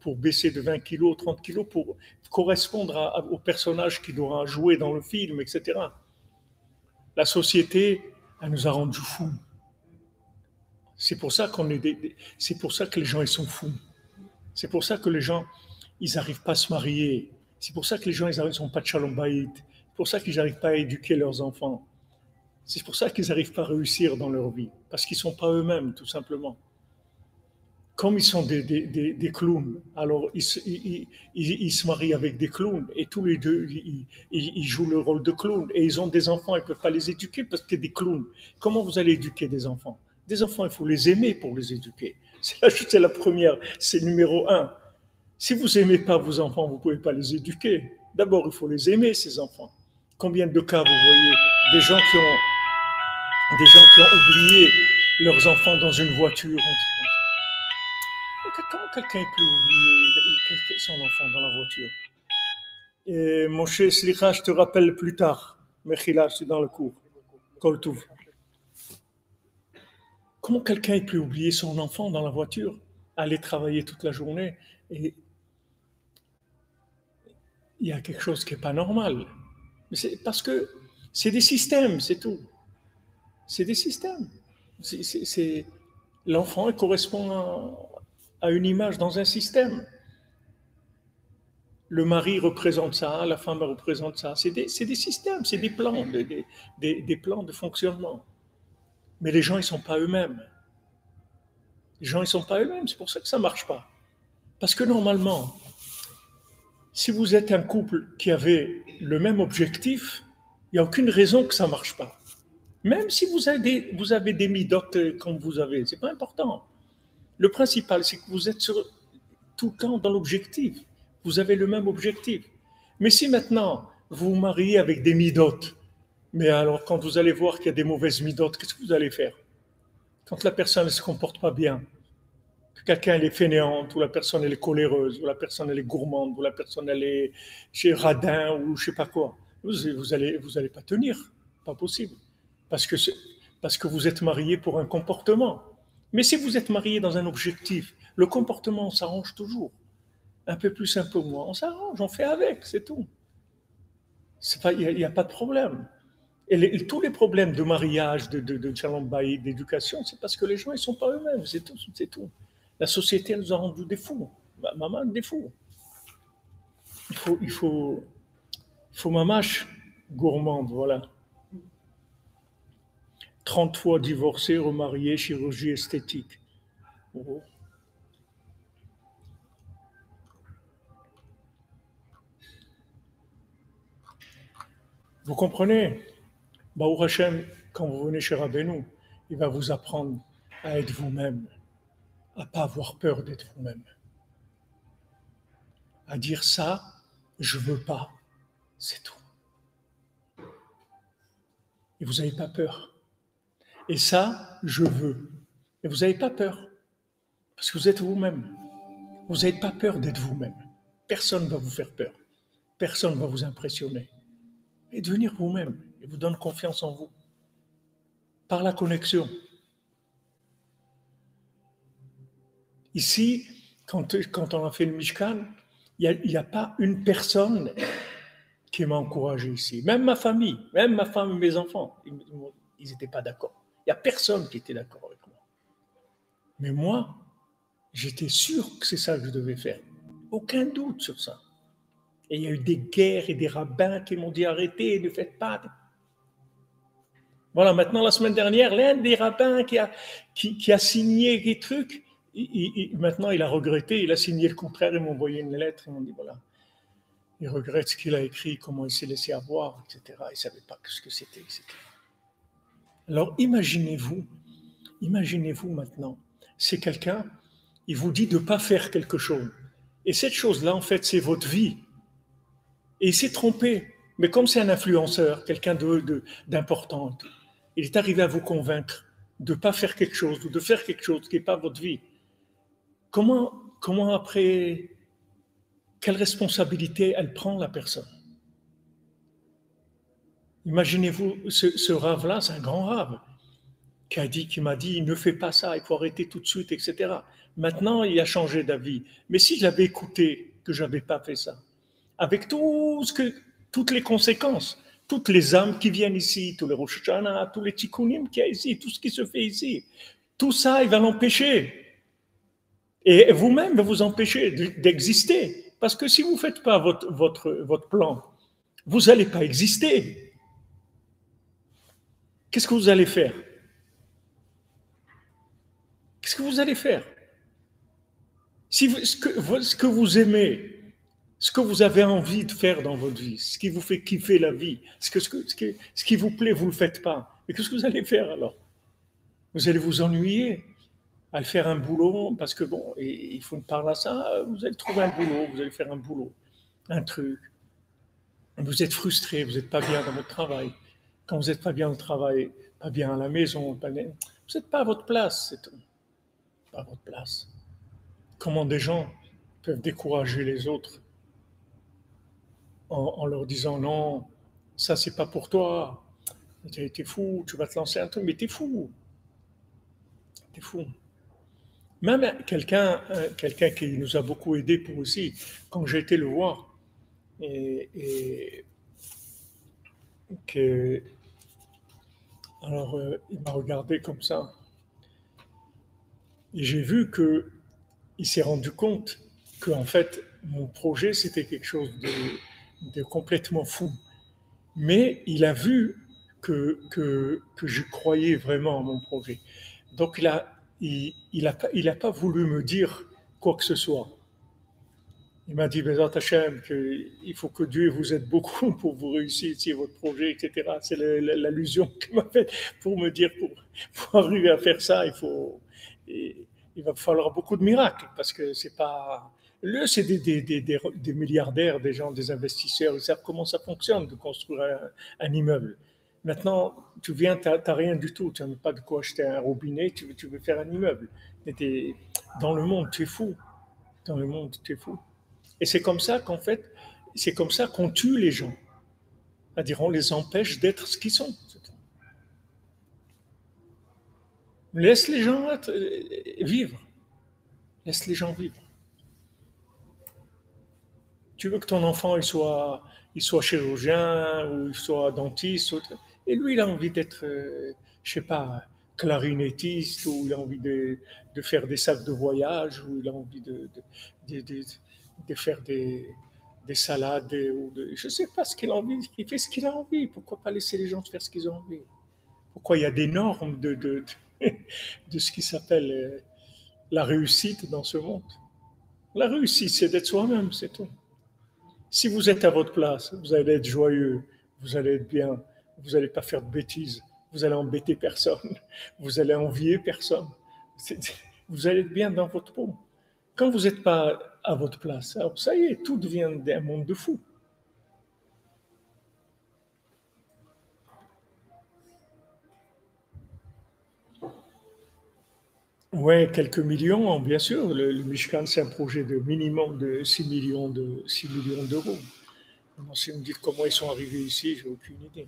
pour baisser de 20 kilos, 30 kilos, pour correspondre au personnage qu'il doit jouer dans le film, etc. La société, elle nous a rendus fous. C'est pour ça c'est pour ça que les gens ils sont fous. C'est pour ça que les gens, ils n'arrivent pas à se marier. C'est pour ça que les gens, ils n'ont pas de shalom bayit. C'est pour ça qu'ils n'arrivent pas à éduquer leurs enfants. C'est pour ça qu'ils n'arrivent pas à réussir dans leur vie. Parce qu'ils ne sont pas eux-mêmes, tout simplement. Comme ils sont des clowns, alors ils se marient avec des clowns et tous les deux, ils jouent le rôle de clown. Et ils ont des enfants, ils ne peuvent pas les éduquer parce que des clowns. Comment vous allez éduquer des enfants? Des enfants, il faut les aimer pour les éduquer. C'est la première, c'est numéro un. Si vous n'aimez pas vos enfants, vous ne pouvez pas les éduquer. D'abord, il faut les aimer, ces enfants. Combien de cas vous voyez des gens qui ont oublié leurs enfants dans une voiture? Comment quelqu'un peut oublier son enfant dans la voiture? Et Moshe, Slicha, je te rappelle plus tard. Mechila, je suis dans le cours. Kol Touv. Comment quelqu'un peut oublier son enfant dans la voiture, aller travailler toute la journée, et il y a quelque chose qui n'est pas normal. C'est parce que c'est des systèmes, c'est tout. C'est des systèmes. L'enfant il correspond à une image dans un système. Le mari représente ça, la femme représente ça. C'est des systèmes, c'est des plans, des plans de fonctionnement. Mais les gens, ils ne sont pas eux-mêmes. Les gens, ils ne sont pas eux-mêmes. C'est pour ça que ça ne marche pas. Parce que normalement, si vous êtes un couple qui avait le même objectif, il n'y a aucune raison que ça ne marche pas. Même si vous avez des midotes comme vous avez, ce n'est pas important. Le principal, c'est que vous êtes tout le temps dans l'objectif. Vous avez le même objectif. Mais si maintenant, vous vous mariez avec des midotes, mais alors quand vous allez voir qu'il y a des mauvaises midotes, qu'est-ce que vous allez faire? Quand la personne ne se comporte pas bien, que quelqu'un elle est fainéante, ou la personne elle est coléreuse, ou la personne elle est gourmande, ou la personne elle est chez radin, ou je sais pas quoi, vous allez pas tenir, pas possible, parce que vous êtes marié pour un comportement. Mais si vous êtes marié dans un objectif, le comportement s'arrange toujours. Un peu plus, un peu moins, on s'arrange, on fait avec, c'est tout. Il n'y a pas de problème. Et tous les problèmes de mariage, de shalom bayit, d'éducation, c'est parce que les gens ils sont pas eux-mêmes, c'est tout, c'est tout. La société nous a rendu des fous. Maman, des fous. Il faut mamache gourmande, voilà. 30 fois divorcé, remarié, chirurgie esthétique. Oh. Vous comprenez? Baruch Hashem, quand vous venez chez Rabbeinu, il va vous apprendre à être vous-même, à ne pas avoir peur d'être vous-même, à dire ça, je ne veux pas, c'est tout. Et vous n'avez pas peur. Et ça, je veux. Et vous n'avez pas peur, parce que vous êtes vous-même. Vous n'avez pas peur d'être vous-même. Personne ne va vous faire peur. Personne ne va vous impressionner. Et devenir vous-même. Et vous donne confiance en vous. Par la connexion. Ici, quand on a fait le Mishkan, il n'y a pas une personne qui m'a encouragé ici. Même ma famille, même ma femme et mes enfants, ils n'étaient pas d'accord. Il n'y a personne qui était d'accord avec moi. Mais moi, j'étais sûr que c'est ça que je devais faire. Aucun doute sur ça. Et il y a eu des guerres et des rabbins qui m'ont dit arrêtez, ne faites pas. Voilà, maintenant, la semaine dernière, l'un des rabbins qui a signé des trucs, maintenant, il a regretté, il a signé le contraire, il m'a envoyé une lettre, il m'a dit voilà, il regrette ce qu'il a écrit, comment il s'est laissé avoir, etc. Il ne savait pas ce que c'était, etc. Alors, imaginez-vous maintenant, c'est quelqu'un, il vous dit de ne pas faire quelque chose. Et cette chose-là, en fait, c'est votre vie. Et il s'est trompé. Mais comme c'est un influenceur, quelqu'un d'important, il est arrivé à vous convaincre de ne pas faire quelque chose ou de faire quelque chose qui n'est pas votre vie. Comment après, quelle responsabilité elle prend, la personne? Imaginez-vous, ce rave-là, c'est un grand rave qui m'a dit, ne fais pas ça, il faut arrêter tout de suite, etc. Maintenant, il a changé d'avis. Mais si j'avais écouté que je n'avais pas fait ça, avec toutes les conséquences, toutes les âmes qui viennent ici, tous les Rosh Hashanah, tous les tikkunim qu'il y a ici, tout ce qui se fait ici, tout ça, il va l'empêcher. Et vous-même, va vous empêcher d'exister. Parce que si vous ne faites pas votre plan, vous n'allez pas exister. Qu'est-ce que vous allez faire? Qu'est-ce que vous allez faire? Si ce que vous aimez, ce que vous avez envie de faire dans votre vie, ce qui vous fait kiffer la vie, ce qui vous plaît, vous ne le faites pas. Mais qu'est-ce que vous allez faire alors? Vous allez vous ennuyer à faire un boulot, parce que bon, il faut une part à ça, vous allez trouver un boulot, vous allez faire un boulot, un truc. Vous êtes frustré, vous n'êtes pas bien dans votre travail. Quand vous n'êtes pas bien au travail, pas bien à la maison, vous n'êtes pas à votre place, c'est tout. Pas à votre place. Comment des gens peuvent décourager les autres en leur disant non, ça c'est pas pour toi, t'es fou, tu vas te lancer un truc, mais t'es fou. T'es fou. Même quelqu'un qui nous a beaucoup aidé pour aussi, quand j'ai été le voir, et que, alors il m'a regardé comme ça, et j'ai vu qu'il s'est rendu compte que en fait mon projet c'était quelque chose de complètement fou, mais il a vu que je croyais vraiment à mon projet. Donc il a pas voulu me dire quoi que ce soit. Il m'a dit, Bézat Hachem, qu'il faut que Dieu vous aide beaucoup pour vous réussir votre projet, etc. C'est l'allusion qu'il m'a faite pour me dire, pour arriver à faire ça, il va falloir beaucoup de miracles, parce que c'est pas... Eux, c'est des milliardaires, des gens, des investisseurs, ils savent comment ça fonctionne de construire un immeuble. Maintenant, tu viens, tu n'as rien du tout, tu n'as pas de quoi acheter un robinet, tu veux faire un immeuble. Dans le monde, tu es fou. Dans le monde, tu es fou. Et c'est comme ça qu'en fait, c'est comme ça qu'on tue les gens. C'est-à-dire, on les empêche d'être ce qu'ils sont. Laisse les gens vivre. Laisse les gens vivre. Tu veux que ton enfant il soit chirurgien ou il soit dentiste, et lui il a envie d'être, je sais pas, clarinettiste, ou il a envie de faire des sacs de voyage, ou il a envie de faire des salades, je ne sais pas ce qu'il a envie, il fait ce qu'il a envie. Pourquoi pas laisser les gens faire ce qu'ils ont envie? Pourquoi il y a des normes de ce qui s'appelle la réussite dans ce monde? La réussite, c'est d'être soi-même, c'est tout. Si vous êtes à votre place, vous allez être joyeux, vous allez être bien, vous n'allez pas faire de bêtises, vous allez embêter personne, vous allez envier personne. Vous allez être bien dans votre peau. Quand vous n'êtes pas à votre place, alors ça y est, tout devient un monde de fou. Oui, quelques millions, bien sûr. Le Mishkan, c'est un projet de minimum de 6 millions d'euros. Alors, si vous me dites comment ils sont arrivés ici, j'ai aucune idée.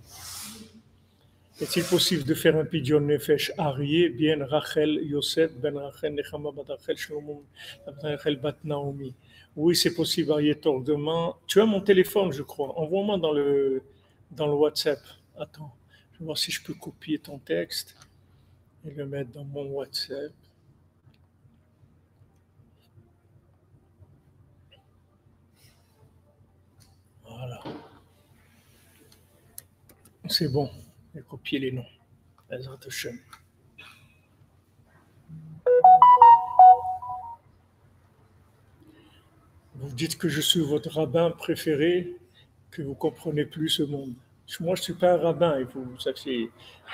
Est-il possible de faire un pidyon nefesh arié, bien Rachel Yosef, ben Rachel Nechama bat Rachel Shlomo, Rachel bat Naomi? Oui, c'est possible, Arié Tor. Demain, tu as mon téléphone, je crois. Envoie-moi dans le WhatsApp. Attends, je vais voir si je peux copier ton texte et le mettre dans mon WhatsApp. Voilà, c'est bon. J'ai copié les noms. Ezrat Hashem. Vous dites que je suis votre rabbin préféré, que vous comprenez plus ce monde. Moi, je ne suis pas un rabbin, et vous savez,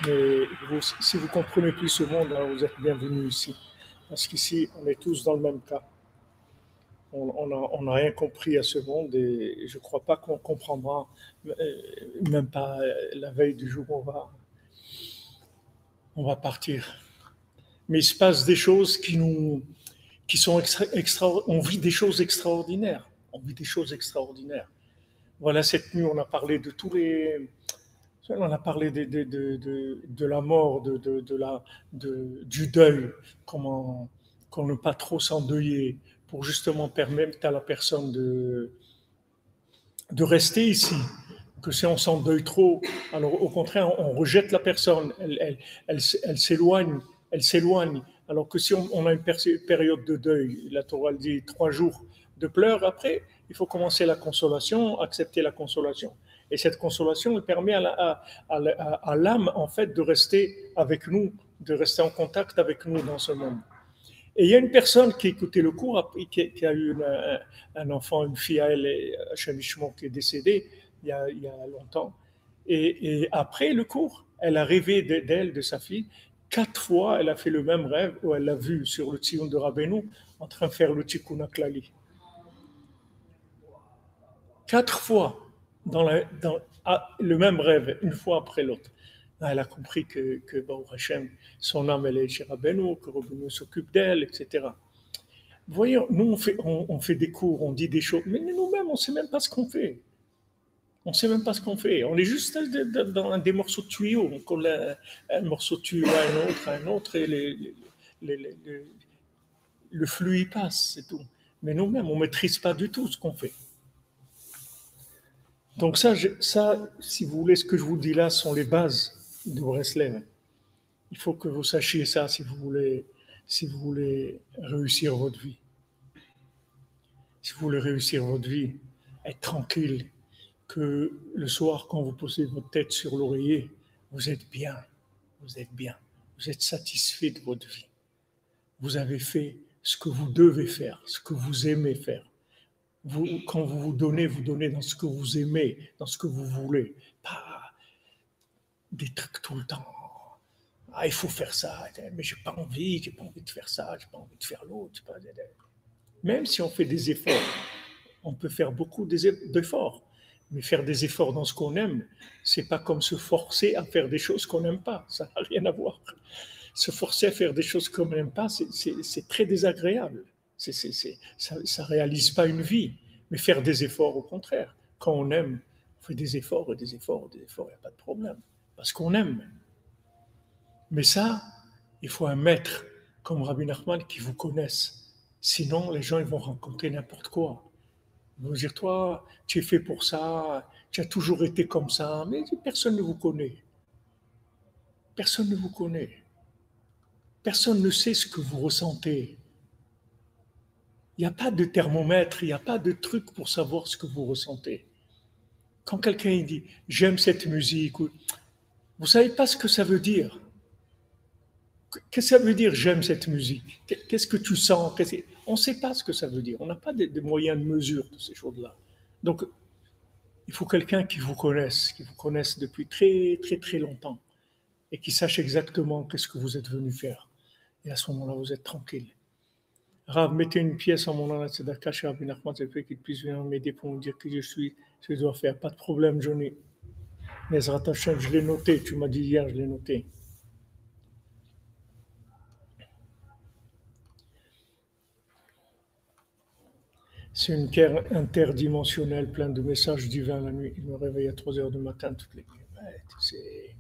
mais si vous comprenez plus ce monde, alors vous êtes bienvenus ici. Parce qu'ici, on est tous dans le même cas. On n'a rien compris à ce monde et je ne crois pas qu'on comprendra, même pas la veille du jour où on va partir. Mais il se passe des choses qui sont on vit des choses extraordinaires. On vit des choses extraordinaires. Voilà, cette nuit, on a parlé de tous les. On a parlé de la mort, du deuil, comment ne pas trop s'endeuiller, pour justement permettre à la personne de rester ici. Que si on s'endeuille trop, alors au contraire, on rejette la personne, elle s'éloigne, elle s'éloigne. Alors que si on a une période de deuil, la Torah dit 3 jours de pleurs, après, il faut commencer la consolation, accepter la consolation. Et cette consolation, elle permet à l'âme, en fait, de rester avec nous, de rester en contact avec nous dans ce monde. Et il y a une personne qui écoutait le cours, qui a eu un enfant, une fille à elle, Hachem qui est décédée il y a longtemps. Et après le cours, elle a rêvé d'elle, de sa fille. 4 fois, elle a fait le même rêve où elle l'a vue sur le Tzion de Rabbeinu en train de faire le Tikkun HaKlali. 4 fois le même rêve, une fois après l'autre. Elle a compris que Baruch Hashem, son âme, elle est chez Rabbeinu, que Rabbeinu s'occupe d'elle, etc. Vous voyez, nous, on fait des cours, on dit des choses, mais nous-mêmes, on ne sait même pas ce qu'on fait. On ne sait même pas ce qu'on fait. On est juste dans des morceaux de tuyaux. On colle un morceau de tuyau à un autre, et le flux y passe, c'est tout. Mais nous-mêmes, on ne maîtrise pas du tout ce qu'on fait. Donc ça, si vous voulez, ce que je vous dis là sont les bases de Breslev. Il faut que vous sachiez ça si vous voulez réussir votre vie. Si vous voulez réussir votre vie, être tranquille, que le soir, quand vous posez votre tête sur l'oreiller, vous êtes bien, vous êtes bien, vous êtes satisfait de votre vie. Vous avez fait ce que vous devez faire, ce que vous aimez faire. Quand vous donnez dans ce que vous aimez, dans ce que vous voulez, pas des trucs tout le temps. Ah, il faut faire ça, mais j'ai pas envie de faire ça, j'ai pas envie de faire l'autre. Même si on fait des efforts, on peut faire beaucoup d'efforts, mais faire des efforts dans ce qu'on aime, c'est pas comme se forcer à faire des choses qu'on n'aime pas, ça n'a rien à voir. Se forcer à faire des choses qu'on n'aime pas, c'est très désagréable. Ça ne réalise pas une vie, mais faire des efforts, au contraire. Quand on aime, on fait des efforts et des efforts et des efforts, il n'y a pas de problème, parce qu'on aime. Mais ça, il faut un maître comme Rabbi Nachman qui vous connaisse. Sinon, les gens ils vont rencontrer n'importe quoi. Ils vont dire, toi, tu es fait pour ça, tu as toujours été comme ça, mais personne ne vous connaît. Personne ne vous connaît. Personne ne sait ce que vous ressentez. Il n'y a pas de thermomètre, il n'y a pas de truc pour savoir ce que vous ressentez. Quand quelqu'un dit « j'aime cette musique », vous ne savez pas ce que ça veut dire. Qu'est-ce que ça veut dire « j'aime cette musique » Qu'est-ce que tu sens? On ne sait pas ce que ça veut dire. On n'a pas de moyens de mesure de ces choses-là. Donc, il faut quelqu'un qui vous connaisse depuis très, très, très longtemps. et qu'il sache exactement qu'est-ce que vous êtes venu faire. Et à ce moment-là, vous êtes tranquille. Rav, mettez une pièce en mon nom, c'est d'accord, chez Rabbi Nachman, c'est fait qu'il puisse venir m'aider pour me dire que je suis, ce que je dois faire. Pas de problème, Johnny. Nezrat Hashem, je l'ai noté, tu m'as dit hier, je l'ai noté. C'est une guerre interdimensionnelle, pleine de messages divins la nuit. Il me réveille à 3 heures du matin toutes les nuits. Ouais, c'est...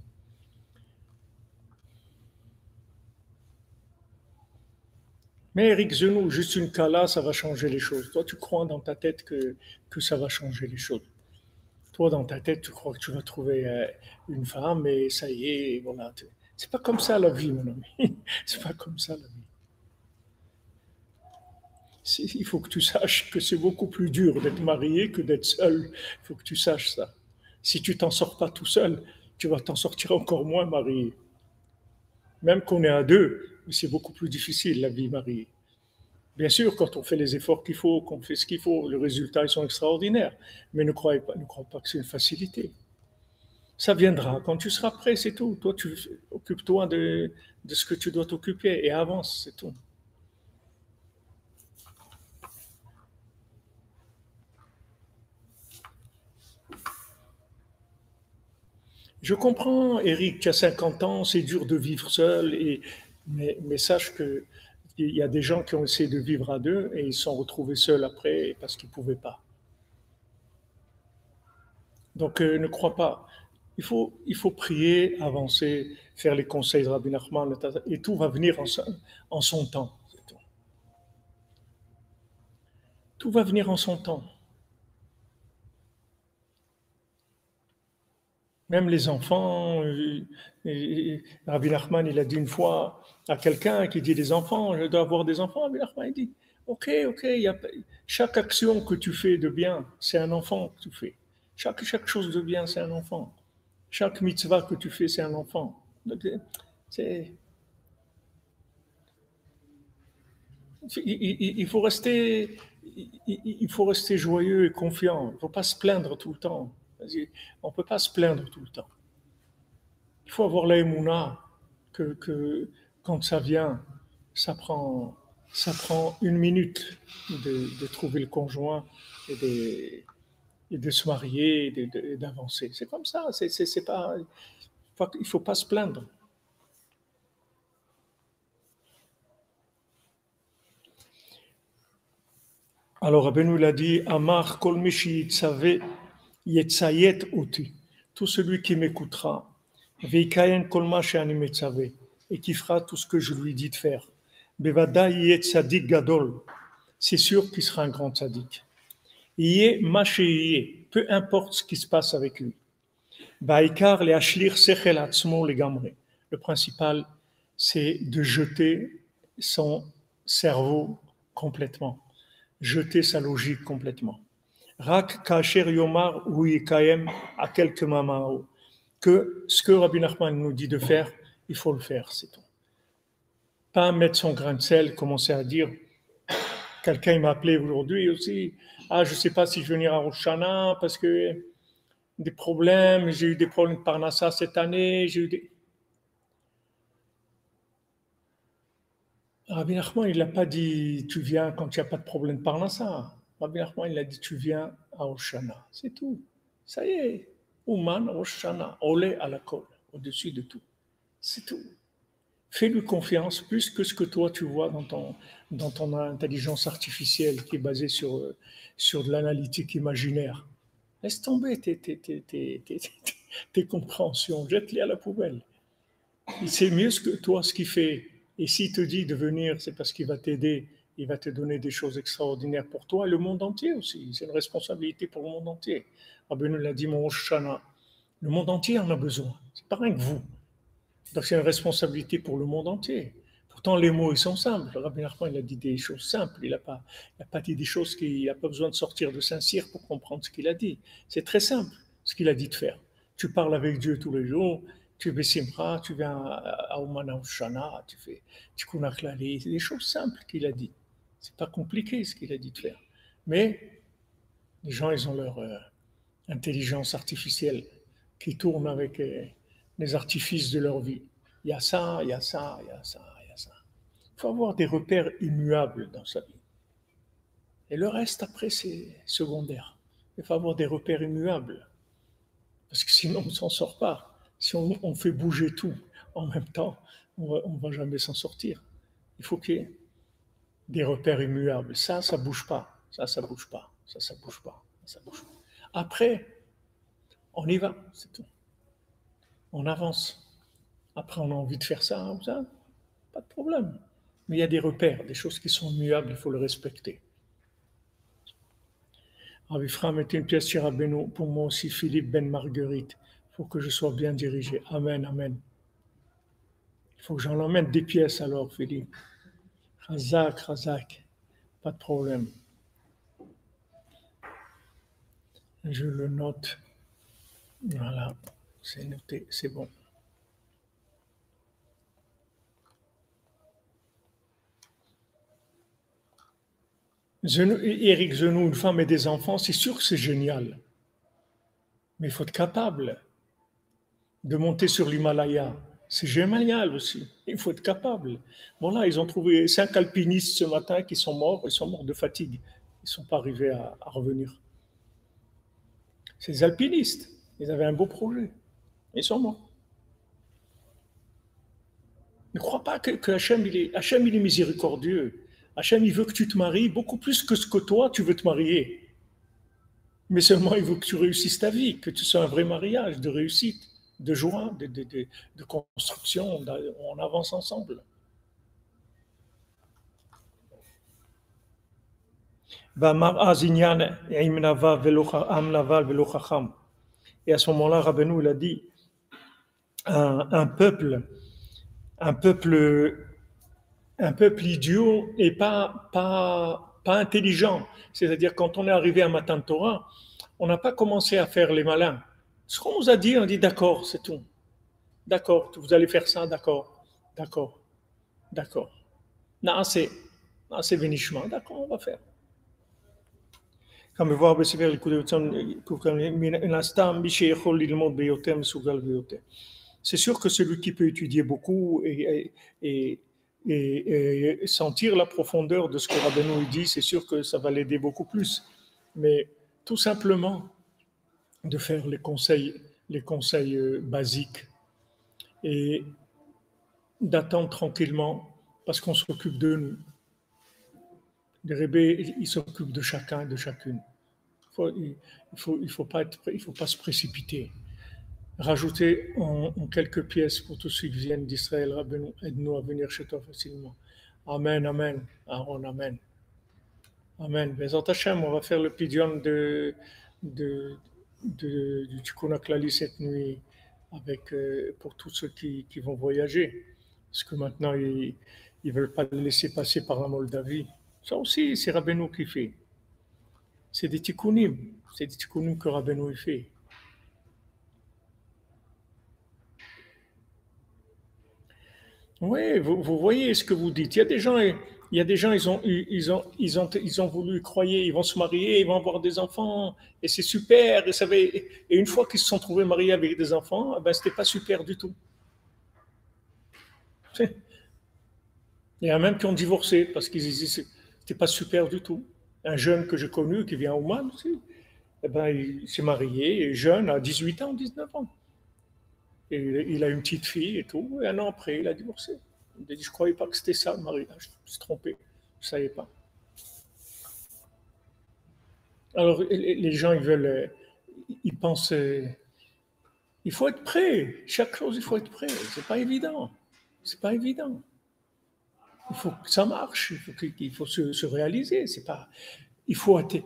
Mais Eric Zenou, juste une cala, ça va changer les choses. Toi, tu crois dans ta tête que ça va changer les choses. Toi, dans ta tête, tu crois que tu vas trouver une femme et ça y est, voilà. C'est pas comme ça la vie, mon ami. C'est pas comme ça la vie. Il faut que tu saches que c'est beaucoup plus dur d'être marié que d'être seul. Il faut que tu saches ça. Si tu t'en sors pas tout seul, tu vas t'en sortir encore moins marié. Même qu'on est à deux, c'est beaucoup plus difficile la vie mariée. Bien sûr, quand on fait les efforts qu'il faut, qu'on fait ce qu'il faut, les résultats ils sont extraordinaires. Mais ne crois pas que c'est une facilité. Ça viendra quand tu seras prêt, c'est tout. Toi, occupe-toi de ce que tu dois t'occuper et avance, c'est tout. Je comprends, Eric, qui a 50 ans, c'est dur de vivre seul, mais sache que il y a des gens qui ont essayé de vivre à deux et ils se sont retrouvés seuls après parce qu'ils ne pouvaient pas. Donc ne crois pas. Il faut prier, avancer, faire les conseils de Rabbi Nachman, et tout va venir en son temps. Tout. Tout va venir en son temps. Même les enfants, Rabbi Nachman, il a dit une fois à quelqu'un qui dit des enfants, je dois avoir des enfants. Rabbi Nachman, il dit, ok, chaque action que tu fais de bien, c'est un enfant que tu fais. Chaque chose de bien, c'est un enfant. Chaque mitzvah que tu fais, c'est un enfant. Donc, c'est, il faut rester joyeux et confiant. Il ne faut pas se plaindre tout le temps. On ne peut pas se plaindre tout le temps. Il faut avoir la émouna que quand ça vient, ça prend, ça prend une minute de trouver le conjoint et de se marier et d'avancer. C'est comme ça. C'est pas, il ne faut pas se plaindre. Alors, Rabbeinu l'a dit, Amar kol mishi yitzaveh yetzayet uti. Tout celui qui m'écoutera, veikayen kol ma she'ani metzaveh, et qui fera tout ce que je lui dis de faire. Bevada yet tzadik gadol. C'est sûr qu'il sera un grand tzaddik. Yé ma she'yé, peu importe ce qui se passe avec lui. Baikar le ashlir sechel atzmo legamre. Le principal, c'est de jeter son cerveau complètement, jeter sa logique complètement. Rak kacher yomar ou yikayem à quelques mamao. Que ce que Rabbi Nachman nous dit de faire, il faut le faire, c'est tout. Pas mettre son grain de sel, commencer à dire. Quelqu'un m'a appelé aujourd'hui aussi. Ah, je ne sais pas si je vais venir à Rosh Hashanah parce que des problèmes, j'ai eu des problèmes de Parnassa cette année. Rabbi Nachman, il n'a pas dit tu viens quand il n'y a pas de problème de Parnassa. Rabbi Nachman, il a dit tu viens à Rosh Hashanah. C'est tout. Ça y est. Ouman Rosh Hashanah, olé à la colle, au-dessus de tout. C'est tout. Fais-lui confiance plus que ce que toi tu vois dans ton intelligence artificielle qui est basée sur de l'analytique imaginaire. Laisse tomber tes compréhensions, jette-les à la poubelle. Il sait mieux que toi ce qu'il fait. Et s'il te dit de venir, c'est parce qu'il va t'aider, il va te donner des choses extraordinaires pour toi et le monde entier aussi. C'est une responsabilité pour le monde entier. Rabbeinu l'a dit, mon Shana. Le monde entier en a besoin. C'est pas rien que vous. Donc c'est une responsabilité pour le monde entier. Pourtant, les mots, ils sont simples. Rabbi Nachman, il a dit des choses simples. Il n'a pas dit des choses qu'il n'a pas besoin de sortir de Saint-Cyr pour comprendre ce qu'il a dit. C'est très simple, ce qu'il a dit de faire. Tu parles avec Dieu tous les jours, tu bessimra, tu viens à Oumana Oshana, tu fais Tikkun Klali. C'est des choses simples qu'il a dit. C'est pas compliqué ce qu'il a dit de faire. Mais les gens, ils ont leur intelligence artificielle qui tourne avec les artifices de leur vie. Il y a ça, il y a ça, il y a ça, il y a ça. Il faut avoir des repères immuables dans sa vie. Et le reste, après, c'est secondaire. Il faut avoir des repères immuables. Parce que sinon, on ne s'en sort pas. Si on fait bouger tout en même temps, on ne va jamais s'en sortir. Il faut qu'il y ait des repères immuables. Ça ne bouge pas. Ça ne bouge pas. Ça ne bouge pas. Ça bouge pas. Après, on y va, c'est tout. On avance. Après, on a envie de faire ça, pas de problème. Mais il y a des repères, des choses qui sont immuables, il faut le respecter. Rabbi Fram était une pièce chez Rabbeinu, pour moi aussi, Philippe Ben Marguerite. Il faut que je sois bien dirigé. Amen, amen. Il faut que j'en emmène des pièces alors, Philippe. Razak, Razak. Pas de problème. Je le note. Voilà, c'est noté, c'est bon. Éric Zenou, une femme et des enfants, c'est sûr que c'est génial. Mais il faut être capable de monter sur l'Himalaya. C'est génial aussi. Il faut être capable. Bon là, ils ont trouvé 5 alpinistes ce matin qui sont morts. Ils sont morts de fatigue. Ils ne sont pas arrivés à revenir. C'est des alpinistes. Ils avaient un beau projet. Ils sont morts. Ne crois pas que Hachem, il est miséricordieux. Hachem, il veut que tu te maries beaucoup plus que ce que toi, tu veux te marier. Mais seulement, il veut que tu réussisses ta vie, que tu sois un vrai mariage de réussite, de joie, de construction. On avance ensemble. Et à ce moment-là, Rabbeinu, il a dit, un peuple idiot et pas intelligent. C'est-à-dire, quand on est arrivé à Matan Torah, on n'a pas commencé à faire les malins. Ce qu'on nous a dit, on dit d'accord, c'est tout. D'accord, vous allez faire ça, d'accord, d'accord, d'accord. Naase Benishma, d'accord, on va faire. Comme voir בספר ליקוטי מן הסתם מי שיכול ללמוד ביותר מסוגל ביותר. C'est sûr que celui qui peut étudier beaucoup et sentir la profondeur de ce que Rabbeinu dit, c'est sûr que ça va l'aider beaucoup plus. Mais tout simplement de faire les conseils basiques et d'attendre tranquillement parce qu'on s'occupe de nous. Les rébés, ils s'occupent de chacun et de chacune. Il faut pas se précipiter. Rajouter en quelques pièces pour tous ceux qui viennent d'Israël. Rabbeinu, aide-nous à venir chez toi facilement. Amen, amen. Aaron, amen. Amen. Bezat Hashem, on va faire le pidion du Tikkun HaKlali cette nuit pour tous ceux qui vont voyager. Parce que maintenant, ils ne veulent pas le laisser passer par la Moldavie. Ça aussi, c'est Rabbeinu qui fait. C'est des tikkunim. C'est des tikkunim que Rabbeinu fait. Oui, vous voyez ce que vous dites. Il y a des gens, ils ont voulu croire, ils vont se marier, ils vont avoir des enfants, et c'est super. Et une fois qu'ils se sont trouvés mariés avec des enfants, ben c'était pas super du tout. Il y en a même qui ont divorcé parce qu'ils disaient c'était pas super du tout. Un jeune que j'ai connu qui vient au Oman aussi, eh ben, il s'est marié, jeune, à 18 ans, 19 ans. Et il a une petite fille et tout, et un an après, il a divorcé. Il a dit, je ne croyais pas que c'était ça le mariage, je me suis trompé, je ne savais pas. Alors, les gens, ils pensent, il faut être prêt, chaque chose, il faut être prêt, c'est pas évident, c'est pas évident. Il faut que ça marche, il faut se réaliser, c'est pas... Il faut être,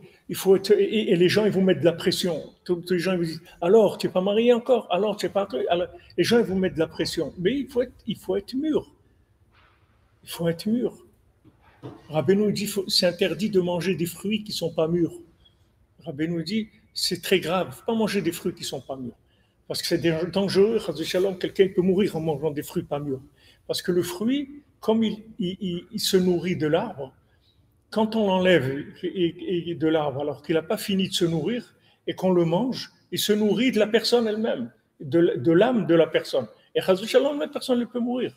et les gens, ils vous mettent de la pression. Tous les gens, ils vous disent, alors, tu n'es pas marié encore, alors, tu n'es pas... Alors, les gens, ils vous mettent de la pression. Mais il faut être mûr. Il faut être mûr. Rabbeinu dit, c'est interdit de manger des fruits qui ne sont pas mûrs. Rabbeinu dit, c'est très grave, il ne faut pas manger des fruits qui ne sont pas mûrs. Parce que c'est dangereux, quelqu'un peut mourir en mangeant des fruits pas mûrs. Parce que le fruit, comme il se nourrit de l'arbre, quand on l'enlève de l'arbre alors qu'il n'a pas fini de se nourrir et qu'on le mange, il se nourrit de la personne elle-même. de l'âme de la personne. Et Chazou Shalom, personne ne peut mourir.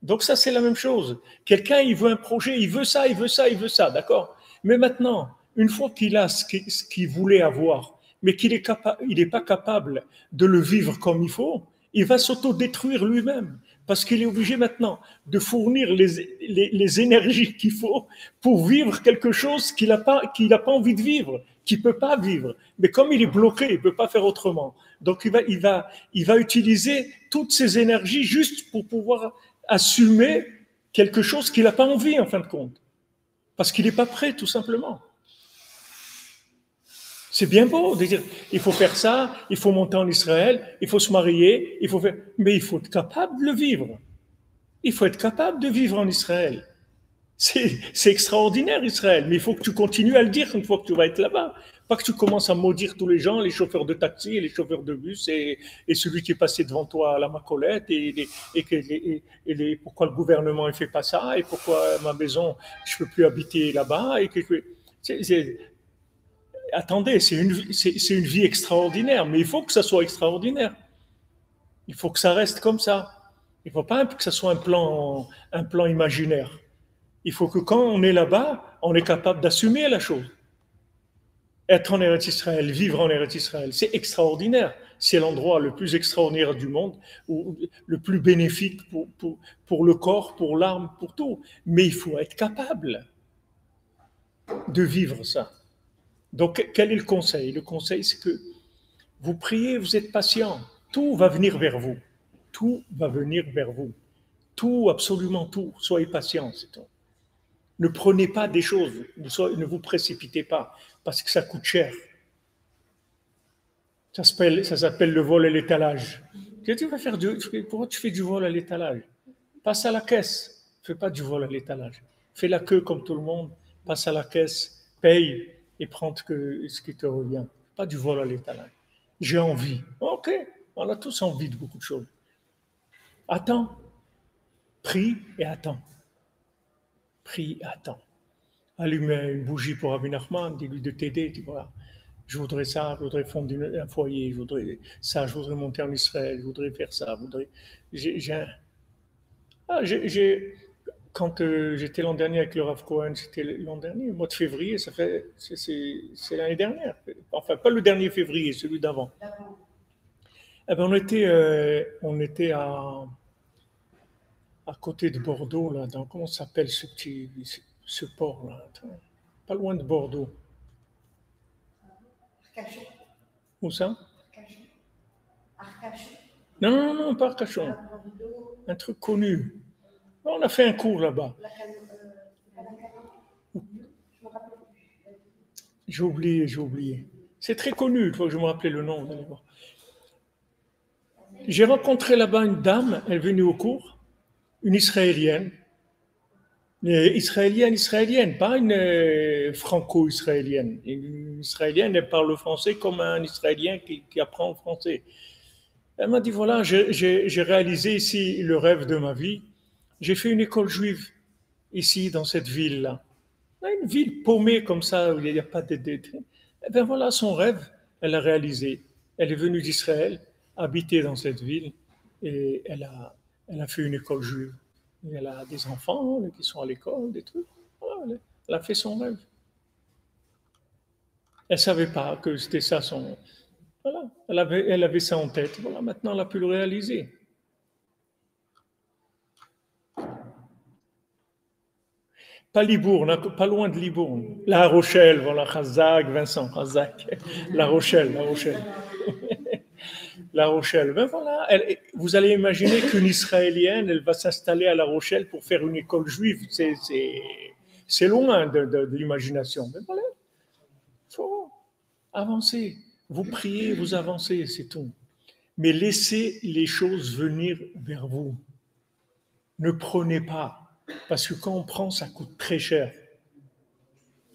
Donc ça, c'est la même chose. Quelqu'un, il veut un projet, il veut ça, il veut ça, il veut ça, d'accord? Mais maintenant, une fois qu'il a ce qu'il voulait avoir, mais qu'il n'est pas capable de le vivre comme il faut, il va s'autodétruire lui-même. Parce qu'il est obligé maintenant de fournir les énergies qu'il faut pour vivre quelque chose qu'il n'a pas envie de vivre, qu'il ne peut pas vivre. Mais comme il est bloqué, il ne peut pas faire autrement. Donc il va utiliser toutes ces énergies juste pour pouvoir assumer quelque chose qu'il n'a pas envie en fin de compte. Parce qu'il n'est pas prêt, tout simplement. C'est bien beau de dire, il faut faire ça, il faut monter en Israël, il faut se marier, mais il faut être capable de le vivre. Il faut être capable de vivre en Israël. C'est extraordinaire, Israël, mais il faut que tu continues à le dire une fois que tu vas être là-bas. Pas que tu commences à maudire tous les gens, les chauffeurs de taxi, et les chauffeurs de bus, et celui qui est passé devant toi à la Macolette, pourquoi le gouvernement ne fait pas ça, et pourquoi ma maison, je ne peux plus habiter là-bas. Attendez, c'est une vie extraordinaire, mais il faut que ça soit extraordinaire. Il faut que ça reste comme ça. Il ne faut pas que ça soit un plan imaginaire. Il faut que quand on est là-bas, on est capable d'assumer la chose. Être en Eretz Israël, vivre en Eretz Israël, c'est extraordinaire. C'est l'endroit le plus extraordinaire du monde, le plus bénéfique pour le corps, pour l'âme, pour tout. Mais il faut être capable de vivre ça. Donc, quel est le conseil? Le conseil, c'est que vous priez, vous êtes patient. Tout va venir vers vous. Tout va venir vers vous. Tout, absolument tout. Soyez patient, c'est tout. Ne prenez pas des choses, ne vous précipitez pas, parce que ça coûte cher. Ça s'appelle le vol à l'étalage. Pourquoi tu fais du vol à l'étalage? Passe à la caisse. Ne fais pas du vol à l'étalage. Fais la queue comme tout le monde, passe à la caisse, paye et prends ce qui te revient. Pas du vol à l'étalage. J'ai envie. Ok, on a tous envie de beaucoup de choses. Attends. Prie et attends. Prie et attends. Allume une bougie pour Rabbi Nachman, dis-lui de t'aider, dis voilà, je voudrais ça, je voudrais fonder un foyer, je voudrais ça, je voudrais monter en Israël, je voudrais faire ça, quand j'étais l'an dernier avec le Rav Cohen, c'était l'an dernier, le mois de février, c'est l'année dernière, enfin pas le dernier février, celui d'avant. Eh ben, on était à côté de Bordeaux, là, comment s'appelle ce port là, pas loin de Bordeaux. Arcachon. Où ça? Arcachon. Non, pas Arcachon. Un truc connu. On a fait un cours là-bas. J'ai oublié. C'est très connu, il faut que je me rappelle le nom. J'ai rencontré là-bas une dame, elle est venue au cours, une Israélienne. Israélienne, pas une franco-israélienne. Une Israélienne, elle parle le français comme un Israélien qui apprend le français. Elle m'a dit, voilà, j'ai réalisé ici le rêve de ma vie. J'ai fait une école juive ici, dans cette ville-là. Une ville paumée comme ça, où il n'y a pas de... Eh bien voilà, son rêve, elle l'a réalisé. Elle est venue d'Israël, habiter dans cette ville, et elle a fait une école juive. Et elle a des enfants qui sont à l'école, des trucs. Voilà, elle a fait son rêve. Elle ne savait pas que c'était ça son... Voilà, elle avait ça en tête. Voilà, maintenant elle a pu le réaliser. Pas Libourne, pas loin de Libourne. La Rochelle, voilà, Khazak, Vincent, Khazak. La Rochelle. La Rochelle. Ben voilà, vous allez imaginer qu'une Israélienne, elle va s'installer à La Rochelle pour faire une école juive. C'est loin de l'imagination. Mais voilà, il faut avancer. Vous priez, vous avancez, c'est tout. Mais laissez les choses venir vers vous. Ne prenez pas, parce que quand on prend, ça coûte très cher.